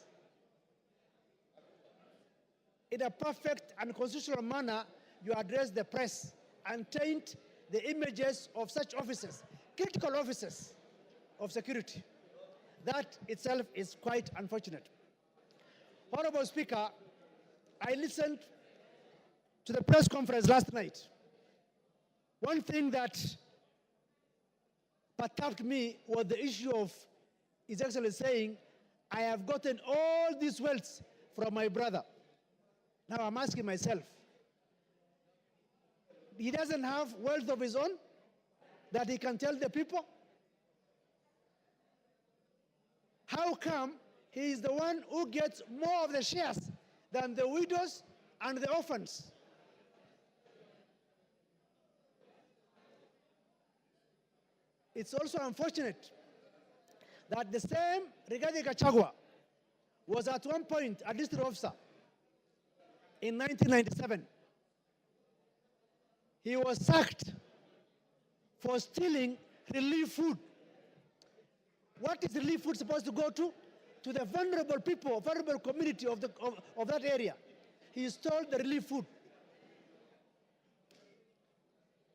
in a perfect and constitutional manner, you address the press and taint the images of such officers, critical officers of security. That itself is quite unfortunate. Honorable Speaker, I listened to the press conference last night. One thing that perturbed me was the issue of His Excellency saying, I have gotten all these wealth from my brother. Now I'm asking myself, he doesn't have wealth of his own that he can tell the people? How come he is the one who gets more of the shares than the widows and the orphans? It's also unfortunate that the same Rigathi Gachagua was at one point a district officer in 1997. He was sacked for stealing relief food. What is relief food supposed to go to? To the vulnerable people, vulnerable community of that area. He stole the relief food.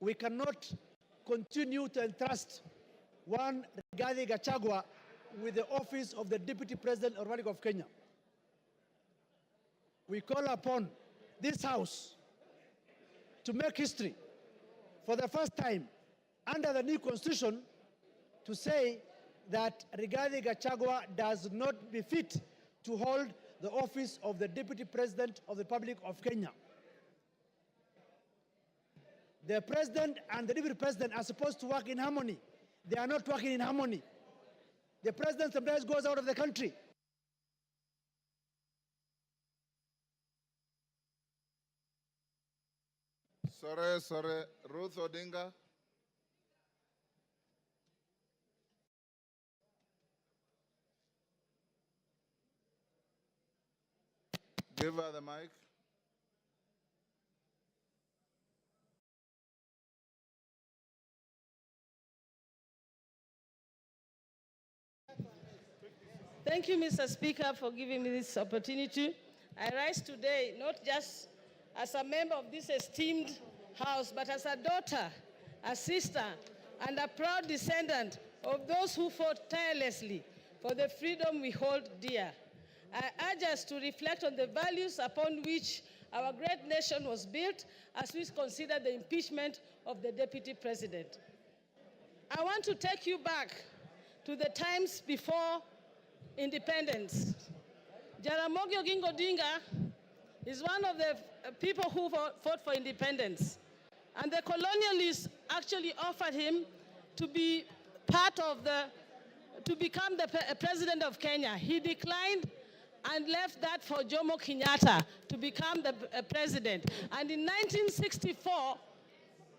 We cannot continue to entrust one Rigathi Gachagua with the office of the Deputy President of the Republic of Kenya. We call upon this House to make history for the first time under the new Constitution to say that Rigathi Gachagua does not befit to hold the office of the Deputy President of the Republic of Kenya. The President and the Deputy President are supposed to work in harmony. They are not working in harmony. The President sometimes goes out of the country. Sorry, Ruth Odinga. Give her the mic. Thank you, Mr. Speaker, for giving me this opportunity. I rise today not just as a member of this esteemed House, but as a daughter, a sister, and a proud descendant of those who fought tirelessly for the freedom we hold dear. I urge us to reflect on the values upon which our great nation was built as we consider the impeachment of the Deputy President. I want to take you back to the times before independence. Jaramogi Oginga Odinga is one of the people who fought for independence. And the colonialists actually offered him to be to become the president of Kenya. He declined and left that for Jomo Kenyatta to become the president. And in 1964,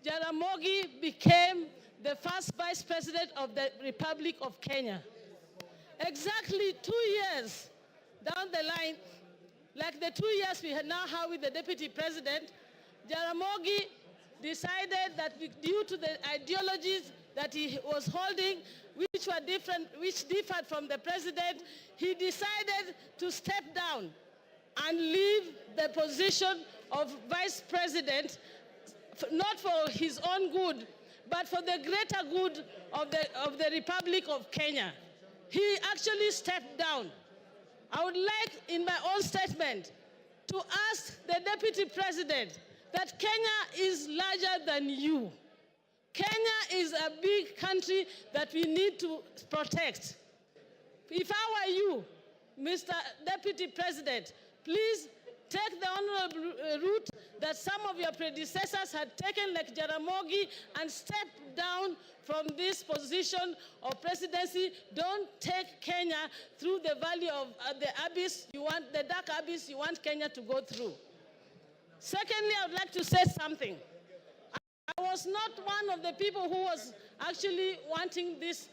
Jaramogi became the first vice president of the Republic of Kenya. Exactly 2 years down the line, like the 2 years we now have with the deputy president, Jaramogi decided that due to the ideologies that he was holding, which were different, which differed from the president, he decided to step down and leave the position of vice president, not for his own good, but for the greater good of the Republic of Kenya. He actually stepped down. I would like, in my own statement, to ask the deputy president that Kenya is larger than you. Kenya is a big country that we need to protect. If I were you, Mr. Deputy President, please take the honorable route that some of your predecessors had taken, like Jaramogi, and step down from this position of presidency. Don't take Kenya through the valley of the abyss you want, the dark abyss you want Kenya to go through. Secondly, I would like to say something. I was not one of the people who was actually wanting this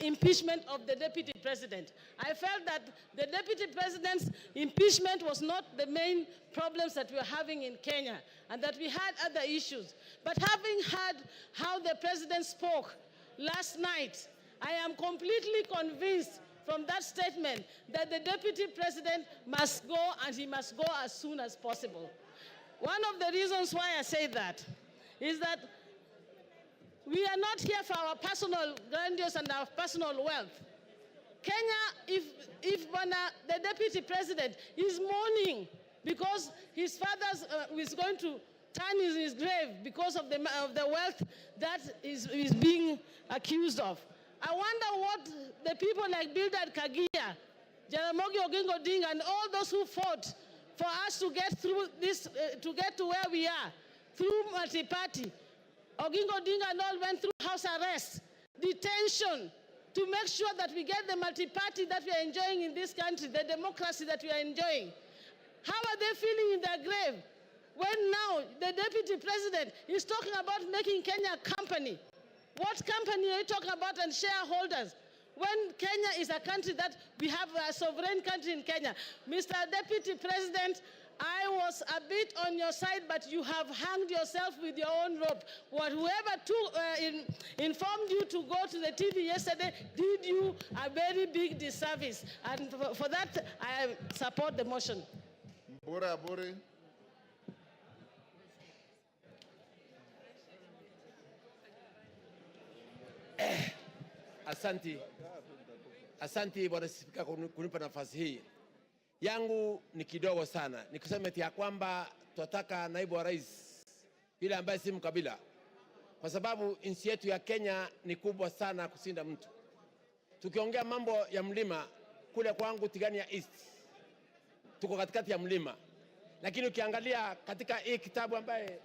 impeachment of the deputy president. I felt that the deputy president's impeachment was not the main problems that we were having in Kenya, and that we had other issues. But having heard how the president spoke last night, I am completely convinced from that statement that the deputy president must go, and he must go as soon as possible. One of the reasons why I say that is that we are not here for our personal grandiose and our personal wealth. Kenya, if the deputy president is mourning because his father is going to turn in his grave because of the wealth that is being accused of, I wonder what the people like Bildad Kagia, Jaramogi Oginga Odinga, and all those who fought for us to get through this, to get to where we are, through multi-party. Oginga Odinga and all went through house arrest, detention, to make sure that we get the multi-party that we are enjoying in this country, the democracy that we are enjoying. How are they feeling in their grave when now the deputy president is talking about making Kenya a company? What company are you talking about, and shareholders? When Kenya is a country that we have a sovereign country in Kenya. Mr. Deputy President, I was a bit on your side, but you have hanged yourself with your own rope. Whoever informed you to go to the TV yesterday did you a very big disservice. And for that, I support the motion. Bura Buri. Asanti Bwana Spika kunipa nafasi hii. Yangu ni kidogo sana. Nikusema ya kwamba tunataka naibu wa rais yule ambaye si mkabila. Kwa sababu nchi yetu ya Kenya ni kubwa sana kusinda mtu. Tukiongea mambo ya mlima, kule kwangu Tigania East, tuko katikati ya mlima. Lakini ukiangalia katika hii kitabu ambaye,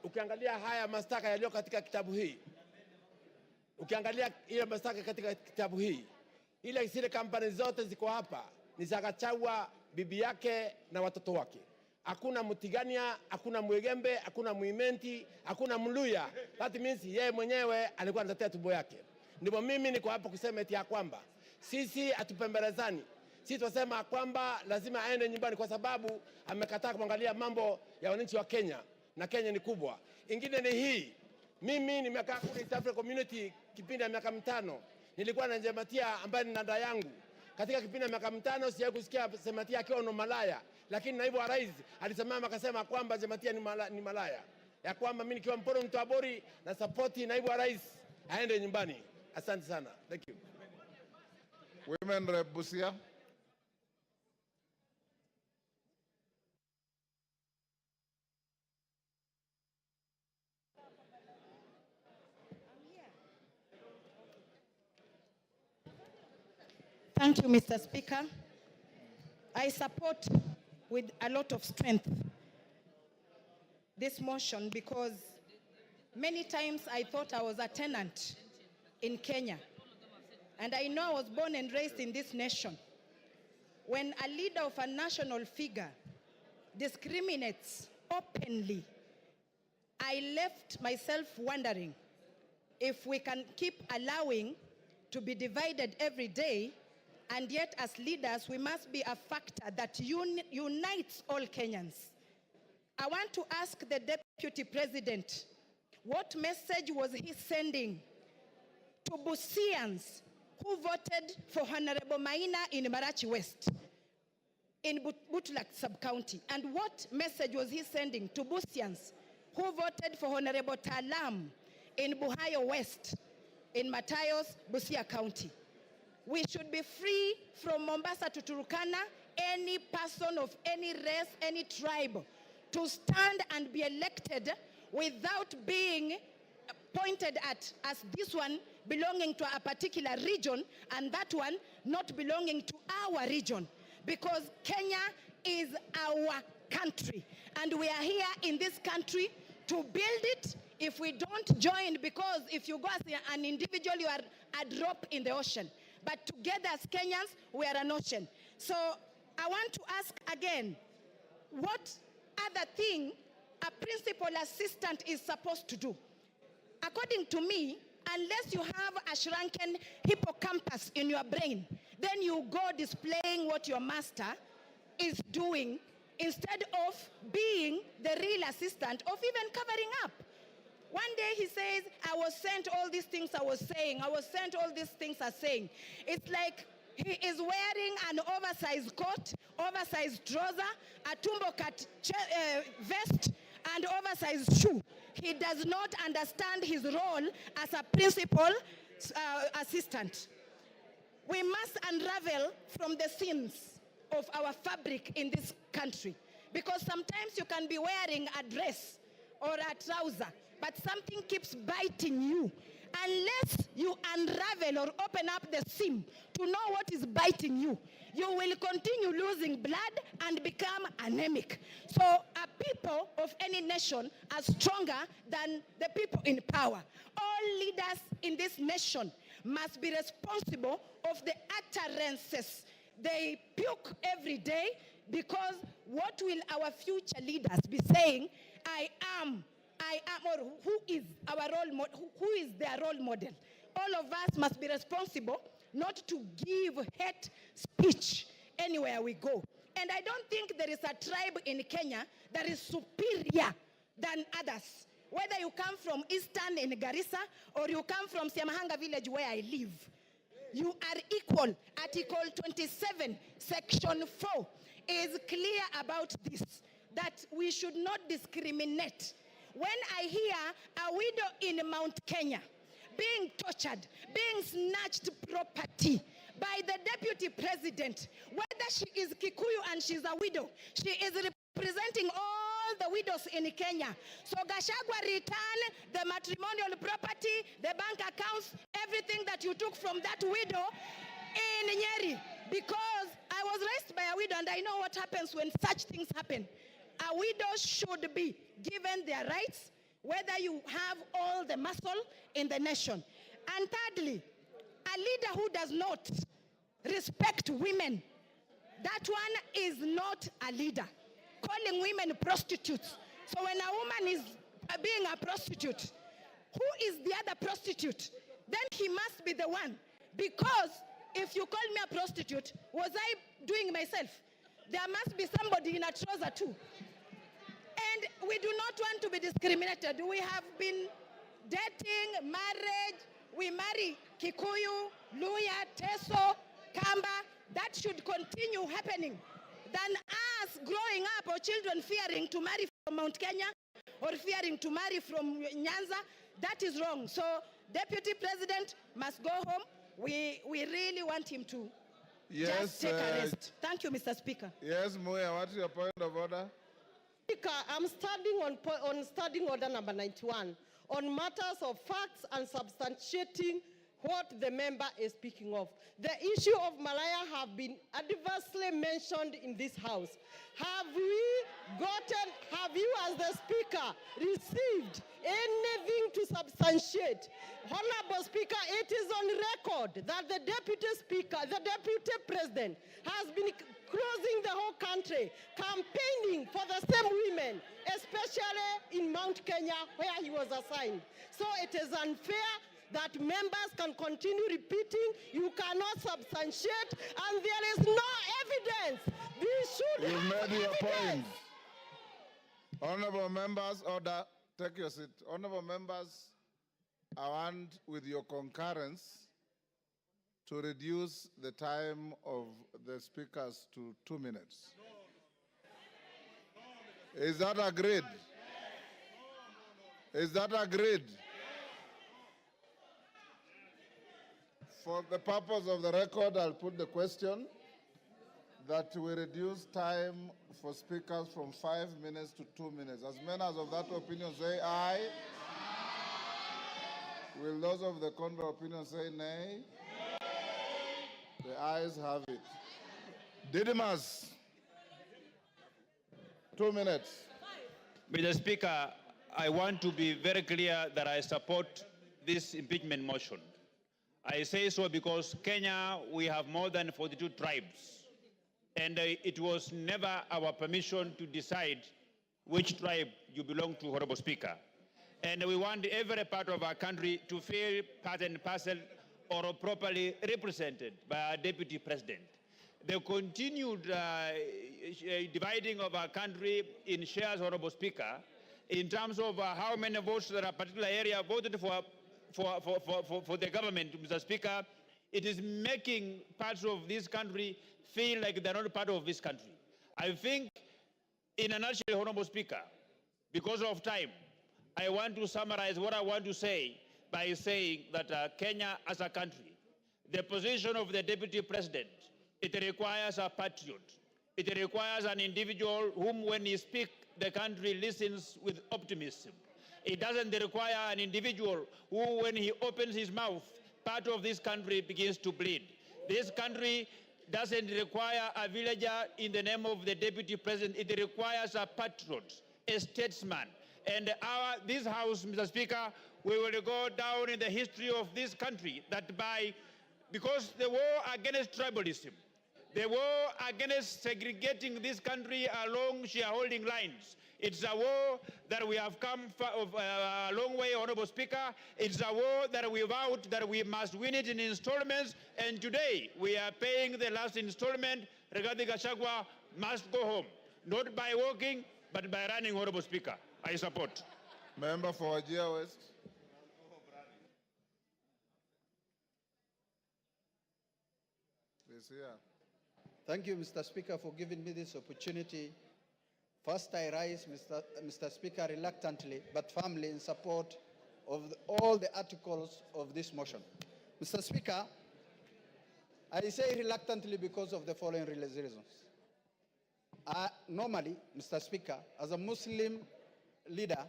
ukiangalia haya mashtaka yaliyo katika kitabu hii, ukiangalia ile mashtaka katika kitabu hii, ile zile kampani zote ziko hapa ni za Gachagua, bibi yake na watoto wake. Hakuna Mutigania, hakuna Mwegembe, hakuna Muimenti, hakuna Mluya. That means yeye mwenyewe alikuwa anatetea tumbo yake. Ndipo mimi niko hapa kusema eti ya kwamba sisi atupembelezani. sisi tunasema kwamba lazima aende nyumbani kwa sababu amekataa kuangalia mambo ya wananchi wa Kenya, na Kenya ni kubwa. Ingine ni hii, mimi nimekaa kule East Africa Community kipindi ya miaka 5. Nilikuwa na Jematia ambaye ni dada yangu. Katika kipindi ya miaka 5 sijawahi kusikia Jematia akiwa no malaya, lakini naibu wa rais alisimama akasema kwamba Jematia ni malaya. Ya kwamba mimi nikiwa Mporo Mtabori na support naibu wa rais aende nyumbani. Asante sana. Thank you. Women Rep Busia. Thank you, Mr. Speaker. I support with a lot of strength this motion because many times I thought I was a tenant in Kenya. And I know I was born and raised in this nation. When a leader of a national figure discriminates openly, I left myself wondering if we can keep allowing to be divided every day, and yet as leaders, we must be a factor that unites all Kenyans. I want to ask the Deputy President, what message was he sending to Busians who voted for Honorable Maina in Marachi West, in Butlak sub-county? And what message was he sending to Busians who voted for Honorable Talam in Buhayo West, in Matayos, Busia County? We should be free from Mombasa to Turkana, any person of any race, any tribe, to stand and be elected without being pointed at as this one belonging to a particular region and that one not belonging to our region. Because Kenya is our country and we are here in this country to build it. If we don't join, because if you go as an individual, you are a drop in the ocean. But together as Kenyans, we are an ocean. So I want to ask again, what other thing a principal assistant is supposed to do? According to me, unless you have a shrunken hippocampus in your brain, then you go displaying what your master is doing instead of being the real assistant of even covering up. One day he says, I was sent all these things I was saying. I was sent all these things I'm saying. It's like he is wearing an oversized coat, oversized trouser, a tumbo cut vest, and oversized shoe. He does not understand his role as a principal assistant. We must unravel from the sins of our fabric in this country. Because sometimes you can be wearing a dress or a trouser, but something keeps biting you. Unless you unravel or open up the seam to know what is biting you, you will continue losing blood and become anemic. So people of any nation are stronger than the people in power. All leaders in this nation must be responsible of the utterances they puke every day, because what will our future leaders be saying? I am, or who is our role model? Who is their role model? All of us must be responsible not to give hate speech anywhere we go. And I don't think there is a tribe in Kenya that is superior than others. Whether you come from Eastern in Garissa or you come from Siamahanga village where I live, you are equal. Article 27, Section 4 is clear about this, that we should not discriminate. When I hear a widow in Mount Kenya being tortured, being snatched property by the deputy president, whether she is Kikuyu and she's a widow, she is representing all the widows in Kenya. So Gachagua return the matrimonial property, the bank accounts, everything that you took from that widow in Nyeri. Because I was raised by a widow and I know what happens when such things happen. A widow should be given their rights, whether you have all the muscle in the nation. And thirdly, a leader who does not respect women, that one is not a leader. Calling women prostitutes. So when a woman is being a prostitute, who is the other prostitute? Then he must be the one. Because If you call me a prostitute, was I doing myself? There must be somebody in a trouser too. And we do not want to be discriminated. We have been dating, marriage, we marry Kikuyu, Luya, Teso, Kamba. That should continue happening than us growing up or children fearing to marry from Mount Kenya or fearing to marry from Nyanza. That is wrong. So Deputy President must go home. We really want him to just take a rest. Thank you, Mr. Speaker. Yes, Muya, what's your point of order? Speaker, I'm standing on standing order number 91 on matters of facts and substantiating what the member is speaking of. The issue of Malaya have been adversely mentioned in this House. Have you as the Speaker received anything to substantiate? Honorable Speaker, it is on record that the Deputy Speaker, the Deputy President has been closing the whole country, campaigning for the same women, especially in Mount Kenya where he was assigned. So it is unfair that members can continue repeating, you cannot substantiate, and there is no evidence. We should You've have made your evidence. point. Honorable members, order. Take your seat. Honorable members, I want, with your concurrence, to reduce the time of the speakers to 2 minutes. Is that agreed? Is that agreed? For the purpose of the record, I'll put the question that we reduce time for speakers from 5 minutes to 2 minutes. As many as of that opinion say aye. Will those of the contrary opinion say nay? The ayes have it. Didymus, 2 minutes. Mr. Speaker, I want to be very clear that I support this impeachment motion. I say so because Kenya, we have more than 42 tribes. And it was never our permission to decide which tribe you belong to, Honorable Speaker. And we want every part of our country to feel part and parcel or properly represented by our Deputy President. The continued dividing of our country in shares, Honorable Speaker, in terms of how many votes that a particular area voted for the government, Mr. Speaker, it is making parts of this country feel like they're not part of this country. I think, in a nutshell, Honorable Speaker, because of time, I want to summarize what I want to say by saying that Kenya as a country, the position of the Deputy President, it requires a patriot. It requires an individual whom, when he speaks, the country listens with optimism. It doesn't require an individual who, when he opens his mouth, part of this country begins to bleed. This country doesn't require a villager in the name of the Deputy President. It requires a patriot, a statesman. And this House, Mr. Speaker, we will go down in the history of this country because the war against tribalism, the war against segregating this country along shareholding lines, it's a war that we have come a long way, Honorable Speaker. It's a war that we vowed that we must win it in installments, and today we are paying the last installment. Regarding Gachagua must go home, not by walking, but by running, Honorable Speaker. I support. Member for Wajir West. Please here. Thank you, Mr. Speaker, for giving me this opportunity. First, I rise, Mr. Speaker, reluctantly but firmly in support of all the articles of this motion. Mr. Speaker, I say reluctantly because of the following reasons. Normally, Mr. Speaker, as a Muslim leader,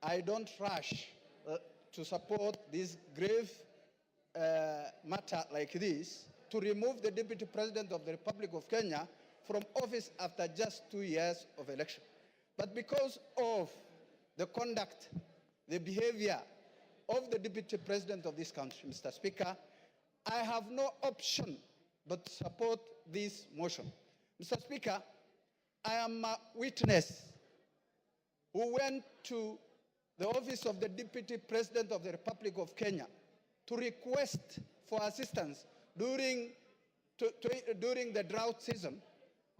I don't rush to support this grave matter like this, to remove the Deputy President of the Republic of Kenya from office after just 2 years of election. But because of the conduct, the behavior of the Deputy President of this country, Mr. Speaker, I have no option but to support this motion. Mr. Speaker, I am a witness who went to the office of the Deputy President of the Republic of Kenya to request for assistance during the drought season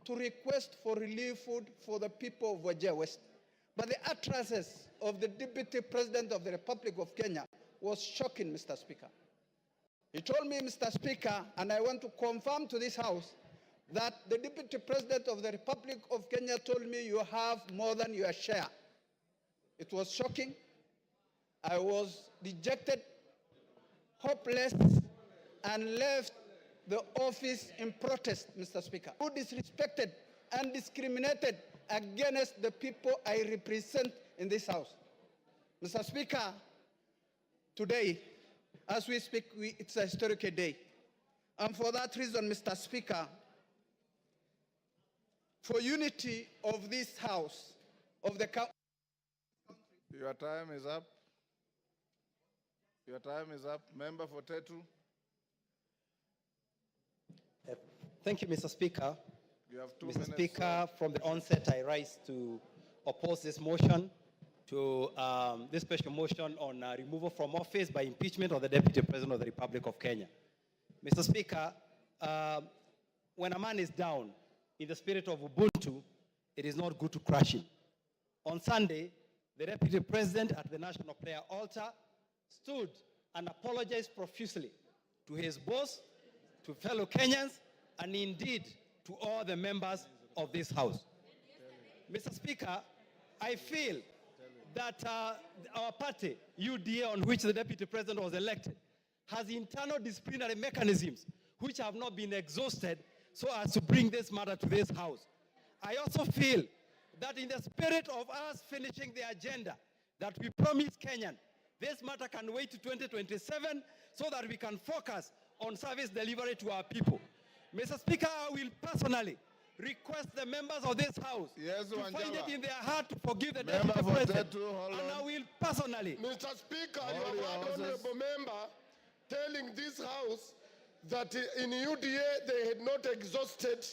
to request for relief food for the people of Wajir West. But the utterances of the Deputy President of the Republic of Kenya was shocking, Mr. Speaker. He told me, Mr. Speaker, and I want to confirm to this House, that the Deputy President of the Republic of Kenya told me you have more than your share. It was shocking. I was dejected, hopeless, and left the office in protest, Mr. Speaker. Who disrespected and discriminated against the people I represent in this House. Mr. Speaker, today, as we speak, it's a historical day. And for that reason, Mr. Speaker, for unity of this House, of the country. Your time is up. Your time is up. Member for Tetu. Thank you, Mr. Speaker. You have 2 Mr. minutes. Speaker, from the onset, I rise to oppose this motion, to this special motion on removal from office by impeachment of the Deputy President of the Republic of Kenya. Mr. Speaker, when a man is down, in the spirit of Ubuntu, it is not good to crush him. On Sunday, the Deputy President at the National Prayer Altar stood and apologized profusely to his boss, to fellow Kenyans, and indeed to all the members of this House. Mr. Speaker, I feel that our party, UDA, on which the Deputy President was elected, has internal disciplinary mechanisms which have not been exhausted so as to bring this matter to this House. I also feel that in the spirit of us finishing the agenda that we promised Kenyan, this matter can wait to 2027 so that we can focus on service delivery to our people. Mr. Speaker, I will personally request the members of this House to find it in their heart to forgive the Deputy President. And I will personally. Mr. Speaker, you have had honorable member telling this House that in UDA they had not exhausted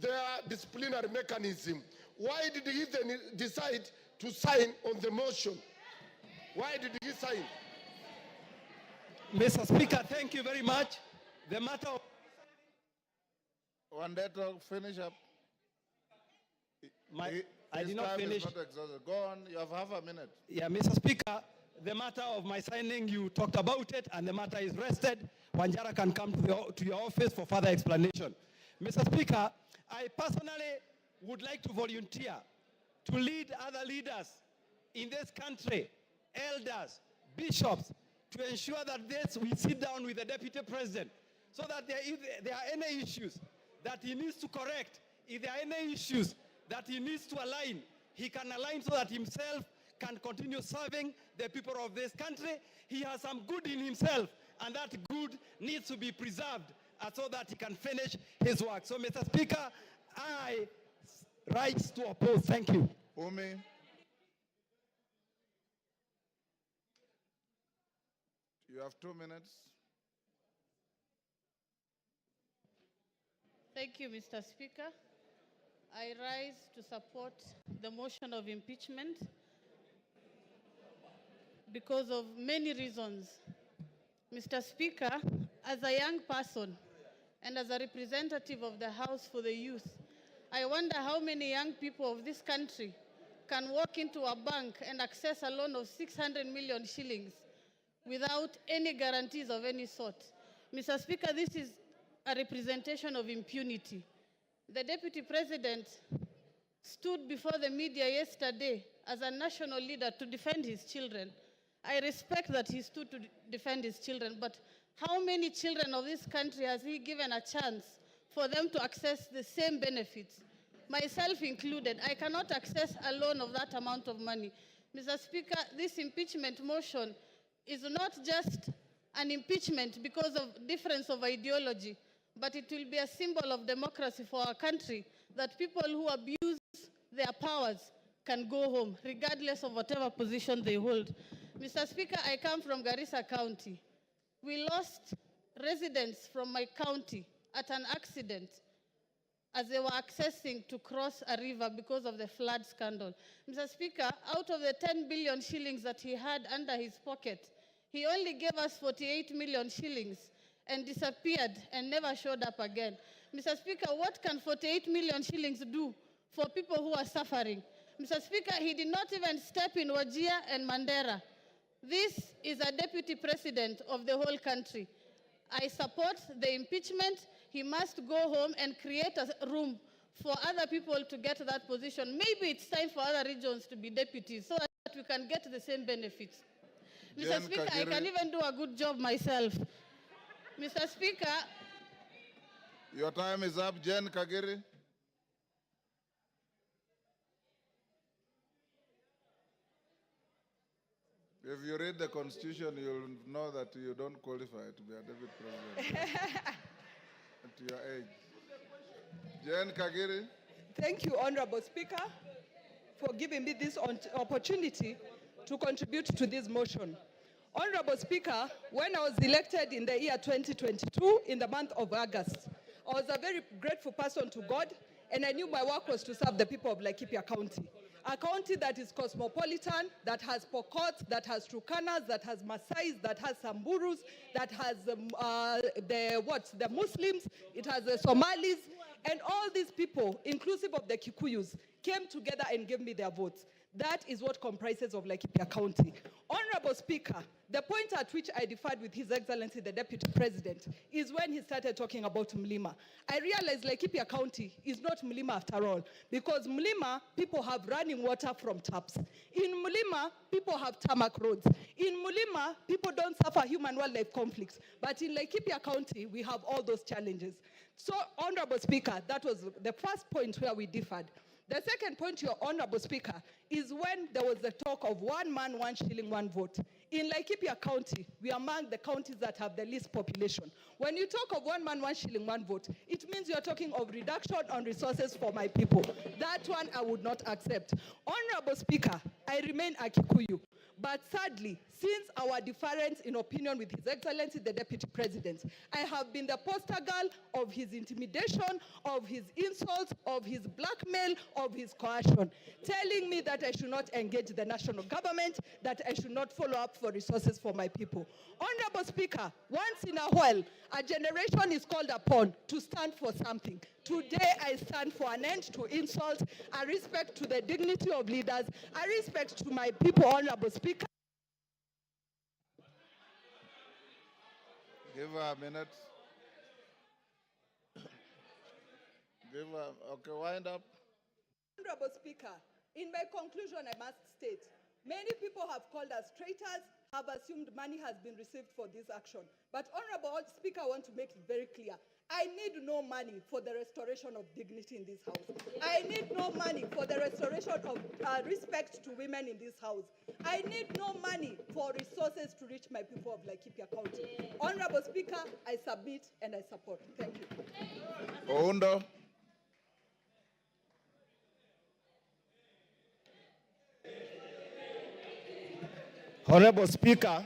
their disciplinary mechanism. Why did he then decide to sign on the motion? Why did he sign? Mr. Speaker, thank you very much. The matter of... One day to finish up. I did not finish. Not exhausted. Go on, you have half a minute. Yeah, Mr. Speaker, the matter of my signing, you talked about it, and the matter is rested. Wanjara can come to your office for further explanation. Mr. Speaker, I personally would like to volunteer to lead other leaders in this country, elders, bishops, to ensure that we sit down with the Deputy President so that if there are any issues that he needs to correct, if there are any issues that he needs to align, he can align so that himself can continue serving the people of this country. He has some good in himself, and that good needs to be preserved so that he can finish his work. So, Mr. Speaker, I rise to oppose. Thank you. Umi. You have 2 minutes. Thank you, Mr. Speaker. I rise to support the motion of impeachment because of many reasons. Mr. Speaker, as a young person and as a representative of the House for the Youth, I wonder how many young people of this country can walk into a bank and access a loan of 600 million shillings without any guarantees of any sort. Mr. Speaker, this is a representation of impunity. The Deputy President stood before the media yesterday as a national leader to defend his children. I respect that he stood to defend his children, but how many children of this country has he given a chance for them to access the same benefits? Myself included, I cannot access a loan of that amount of money. Mr. Speaker, this impeachment motion is not just an impeachment because of difference of ideology, but it will be a symbol of democracy for our country, that people who abuse their powers can go home, regardless of whatever position they hold. Mr. Speaker, I come from Garissa County. We lost residents from my county at an accident as they were accessing to cross a river because of the flood scandal. Mr. Speaker, out of the 10 billion shillings that he had under his pocket, he only gave us 48 million shillings. and disappeared and never showed up again. Mr. Speaker, what can 48 million shillings do for people who are suffering? Mr. Speaker, he did not even step in Wajir and Mandera. This is a deputy president of the whole country. I support the impeachment. He must go home and create a room for other people to get to that position. Maybe it's time for other regions to be deputies so that we can get the same benefits. Mr. Speaker, I can even do a good job myself. Mr. Speaker. Your time is up, Jen Kagiri. If you read the Constitution, you'll know that you don't qualify to be a deputy president at your age. Jen Kagiri. Thank you, Honorable Speaker, for giving me this opportunity to contribute to this motion. Honorable Speaker, when I was elected in the year 2022, in the month of August, I was a very grateful person to God, and I knew my work was to serve the people of Laikipia County. A county that is cosmopolitan, that has Pokot, that has Turkanas, that has Maasais, that has Samburus, that has the Muslims, it has the Somalis, and all these people, inclusive of the Kikuyus, came together and gave me their votes. That is what comprises of Laikipia County. Honorable Speaker, the point at which I differed with His Excellency the Deputy President is when he started talking about Mlima. I realized Laikipia County is not Mlima after all, because Mlima, people have running water from taps. In Mlima, people have tarmac roads. In Mlima, people don't suffer human-wildlife conflicts. But in Laikipia County, we have all those challenges. So, Honorable Speaker, that was the first point where we differed. The second point, Your Honorable Speaker, is when there was the talk of 1 man, 1 shilling, 1 vote. In Laikipia County, we are among the counties that have the least population. When you talk of 1 man, 1 shilling, 1 vote, it means you're talking of reduction on resources for my people. That one I would not accept. Honorable Speaker, I remain a Kikuyu. But sadly, since our difference in opinion with His Excellency the Deputy President, I have been the poster girl of his intimidation, of his insults, of his blackmail, of his coercion, telling me that I should not engage the national government, that I should not follow up for resources for my people. Honorable Speaker, once in a while, a generation is called upon to stand for something. Today, I stand for an end to insult, a respect to the dignity of leaders, a respect to my people, Honorable Speaker. Give her a minute. Give her, okay, wind up. Honorable Speaker, in my conclusion, I must state, many people have called us traitors, have assumed money has been received for this action. But Honorable Speaker, I want to make it very clear. I need no money for the restoration of dignity in this house. I need no money for the restoration of respect to women in this house. I need no money for resources to reach my people of Laikipia County. Honorable Speaker, I submit and I support. Thank you. Oundo. Honorable Speaker,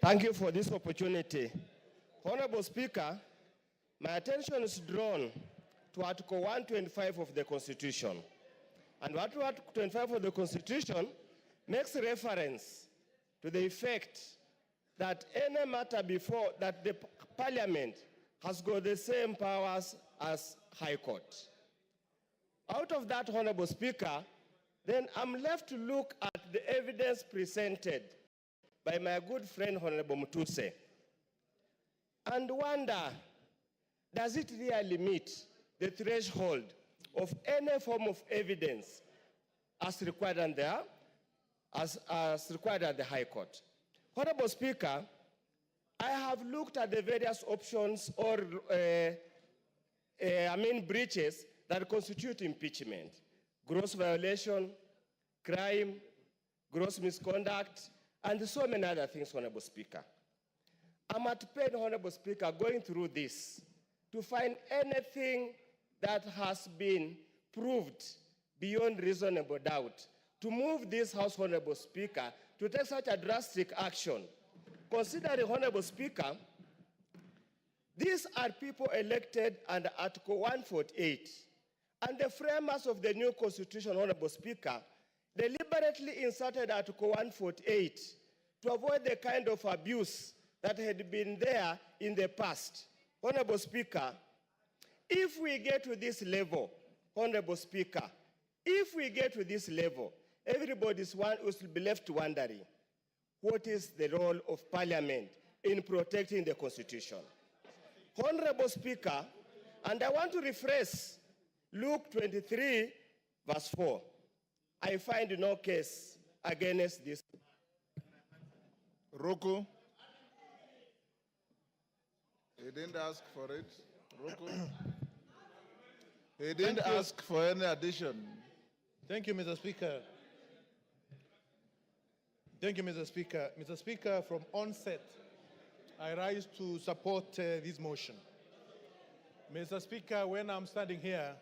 thank you for this opportunity. Honorable Speaker, my attention is drawn to Article 125 of the Constitution. And Article 125 of the Constitution makes reference to the effect that any matter before that the Parliament has got the same powers as High Court. Out of that, Honorable Speaker, then I'm left to look at the evidence presented by my good friend, Honorable Mutuse, and wonder, does it really meet the threshold of any form of evidence as required in there, as required at the High Court? Honorable Speaker, I have looked at the various options or, breaches that constitute impeachment: gross violation, crime, gross misconduct, and so many other things, Honorable Speaker. I'm at pain, Honorable Speaker, going through this to find anything that has been proved beyond reasonable doubt to move this House, Honorable Speaker, to take such a drastic action. Considering, Honorable Speaker, these are people elected under Article 148, and the framers of the new Constitution, Honorable Speaker, deliberately inserted Article 148 to avoid the kind of abuse that had been there in the past. Honorable Speaker, if we get to this level, Honorable Speaker, if we get to this level, everybody will be left wondering, what is the role of Parliament in protecting the Constitution? Honorable Speaker, and I want to rephrase Luke 23, verse 4. I find no case against this. Roku. He didn't ask for it. Roku. He didn't ask for any addition. Thank you, Mr. Speaker. Thank you, Mr. Speaker. Mr. Speaker, from onset, I rise to support this motion. Mr. Speaker, when I'm standing here,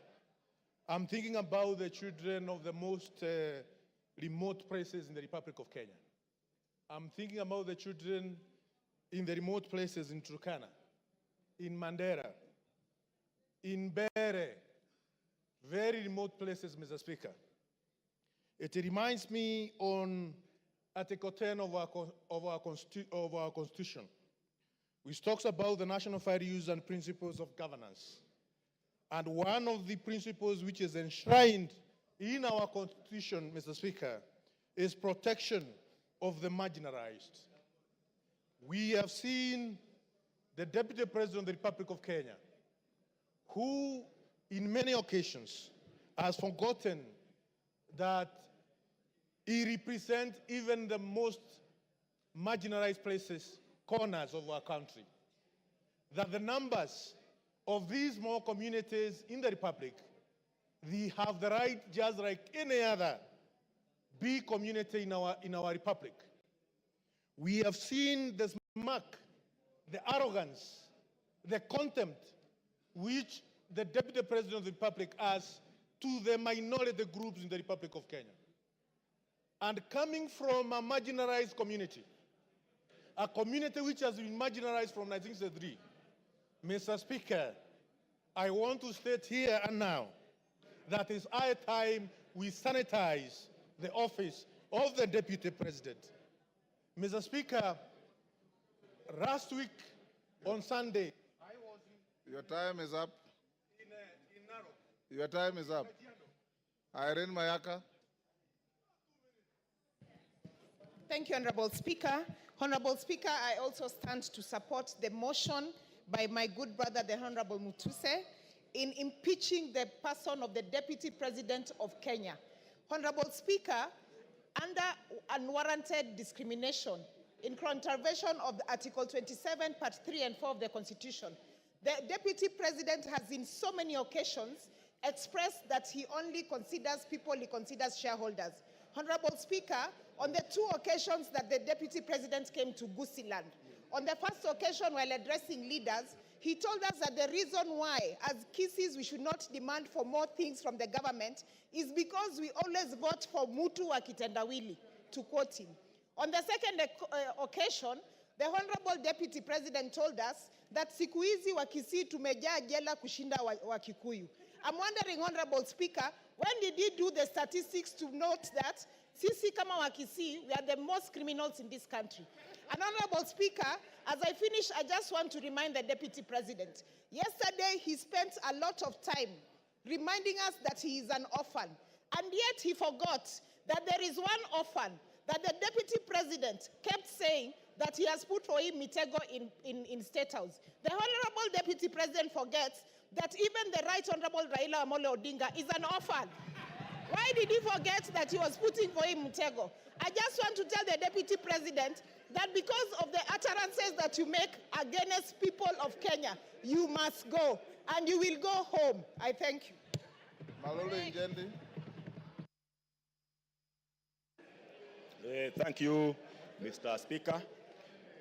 I'm thinking about the children of the most remote places in the Republic of Kenya. I'm thinking about the children in the remote places in Turkana, in Mandera, in Bere, very remote places, Mr. Speaker. It reminds me on Article 10 of our Constitution, which talks about the national values and principles of governance. And one of the principles which is enshrined in our Constitution, Mr. Speaker, is protection of the marginalized. We have seen the Deputy President of the Republic of Kenya, who in many occasions has forgotten that he represents even the most marginalized places, corners of our country. That the numbers of these small communities in the Republic, they have the right, just like any other big community in our Republic. We have seen the smirk, the arrogance, the contempt which the Deputy President of the Republic has to the minority groups in the Republic of Kenya. And coming from a marginalized community, a community which has been marginalized from 1963, Mr. Speaker, I want to state here and now that it's high time we sanitize the office of the Deputy President. Mr. Speaker, last week on Sunday, I was in... Your time is up. In Narok. Your time is up. Irene Mayaka. Thank you, Honorable Speaker. Honorable Speaker, I also stand to support the motion by my good brother, the Honorable Mutuse, in impeaching the person of the Deputy President of Kenya. Honorable Speaker, under unwarranted discrimination, in contravention of Article 27, Part 3 and 4 of the Constitution, the Deputy President has in so many occasions expressed that he only considers people he considers shareholders. Honorable Speaker, on the two occasions that the Deputy President came to Gusiland, on the first occasion while addressing leaders, he told us that the reason why, as Kisses, we should not demand for more things from the government is because we always vote for Mutu wa kitendawili, to quote him. On the second occasion, the Honorable Deputy President told us that siku hizi wa Kisii tumejaa jela kushinda wa Kikuyu. I'm wondering, Honorable Speaker, when did he do the statistics to note that sisi kama wa Kisii, we are the most criminals in this country? And Honorable Speaker, as I finish, I just want to remind the Deputy President. Yesterday, he spent a lot of time reminding us that he is an orphan. And yet he forgot that there is one orphan that the Deputy President kept saying that he has put for him Mitego in State House. The Honorable Deputy President forgets that even the Right Honorable Raila Amolo Odinga is an orphan. Why did he forget that he was putting for him Mutego? I just want to tell the Deputy President that because of the utterances that you make against people of Kenya, you must go, and you will go home. I thank you. Malolo Njendi. Thank you, Mr. Speaker.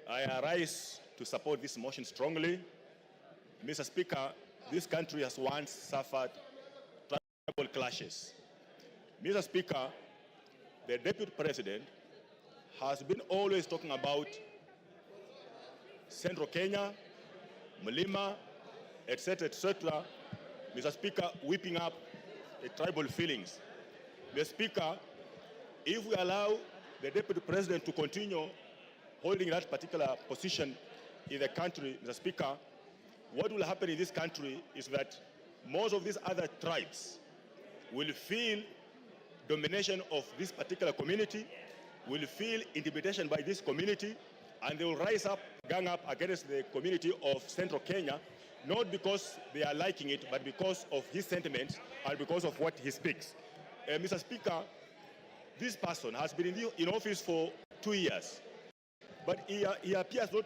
I arise to support this motion strongly. Mr. Speaker, this country has once suffered tribal clashes. Mr. Speaker, the Deputy President has been always talking about Central Kenya, Mlima, etc., etc., Mr. Speaker, whipping up the tribal feelings. Mr. Speaker, if we allow the Deputy President to continue holding that particular position in the country, Mr. Speaker, what will happen in this country is that most of these other tribes will feel domination of this particular community, will feel intimidation by this community, and they will rise up, gang up against the community of Central Kenya, not because they are liking it, but because of his sentiments and because of what he speaks. Mr. Speaker, this person has been in office for 2 years, but he appears not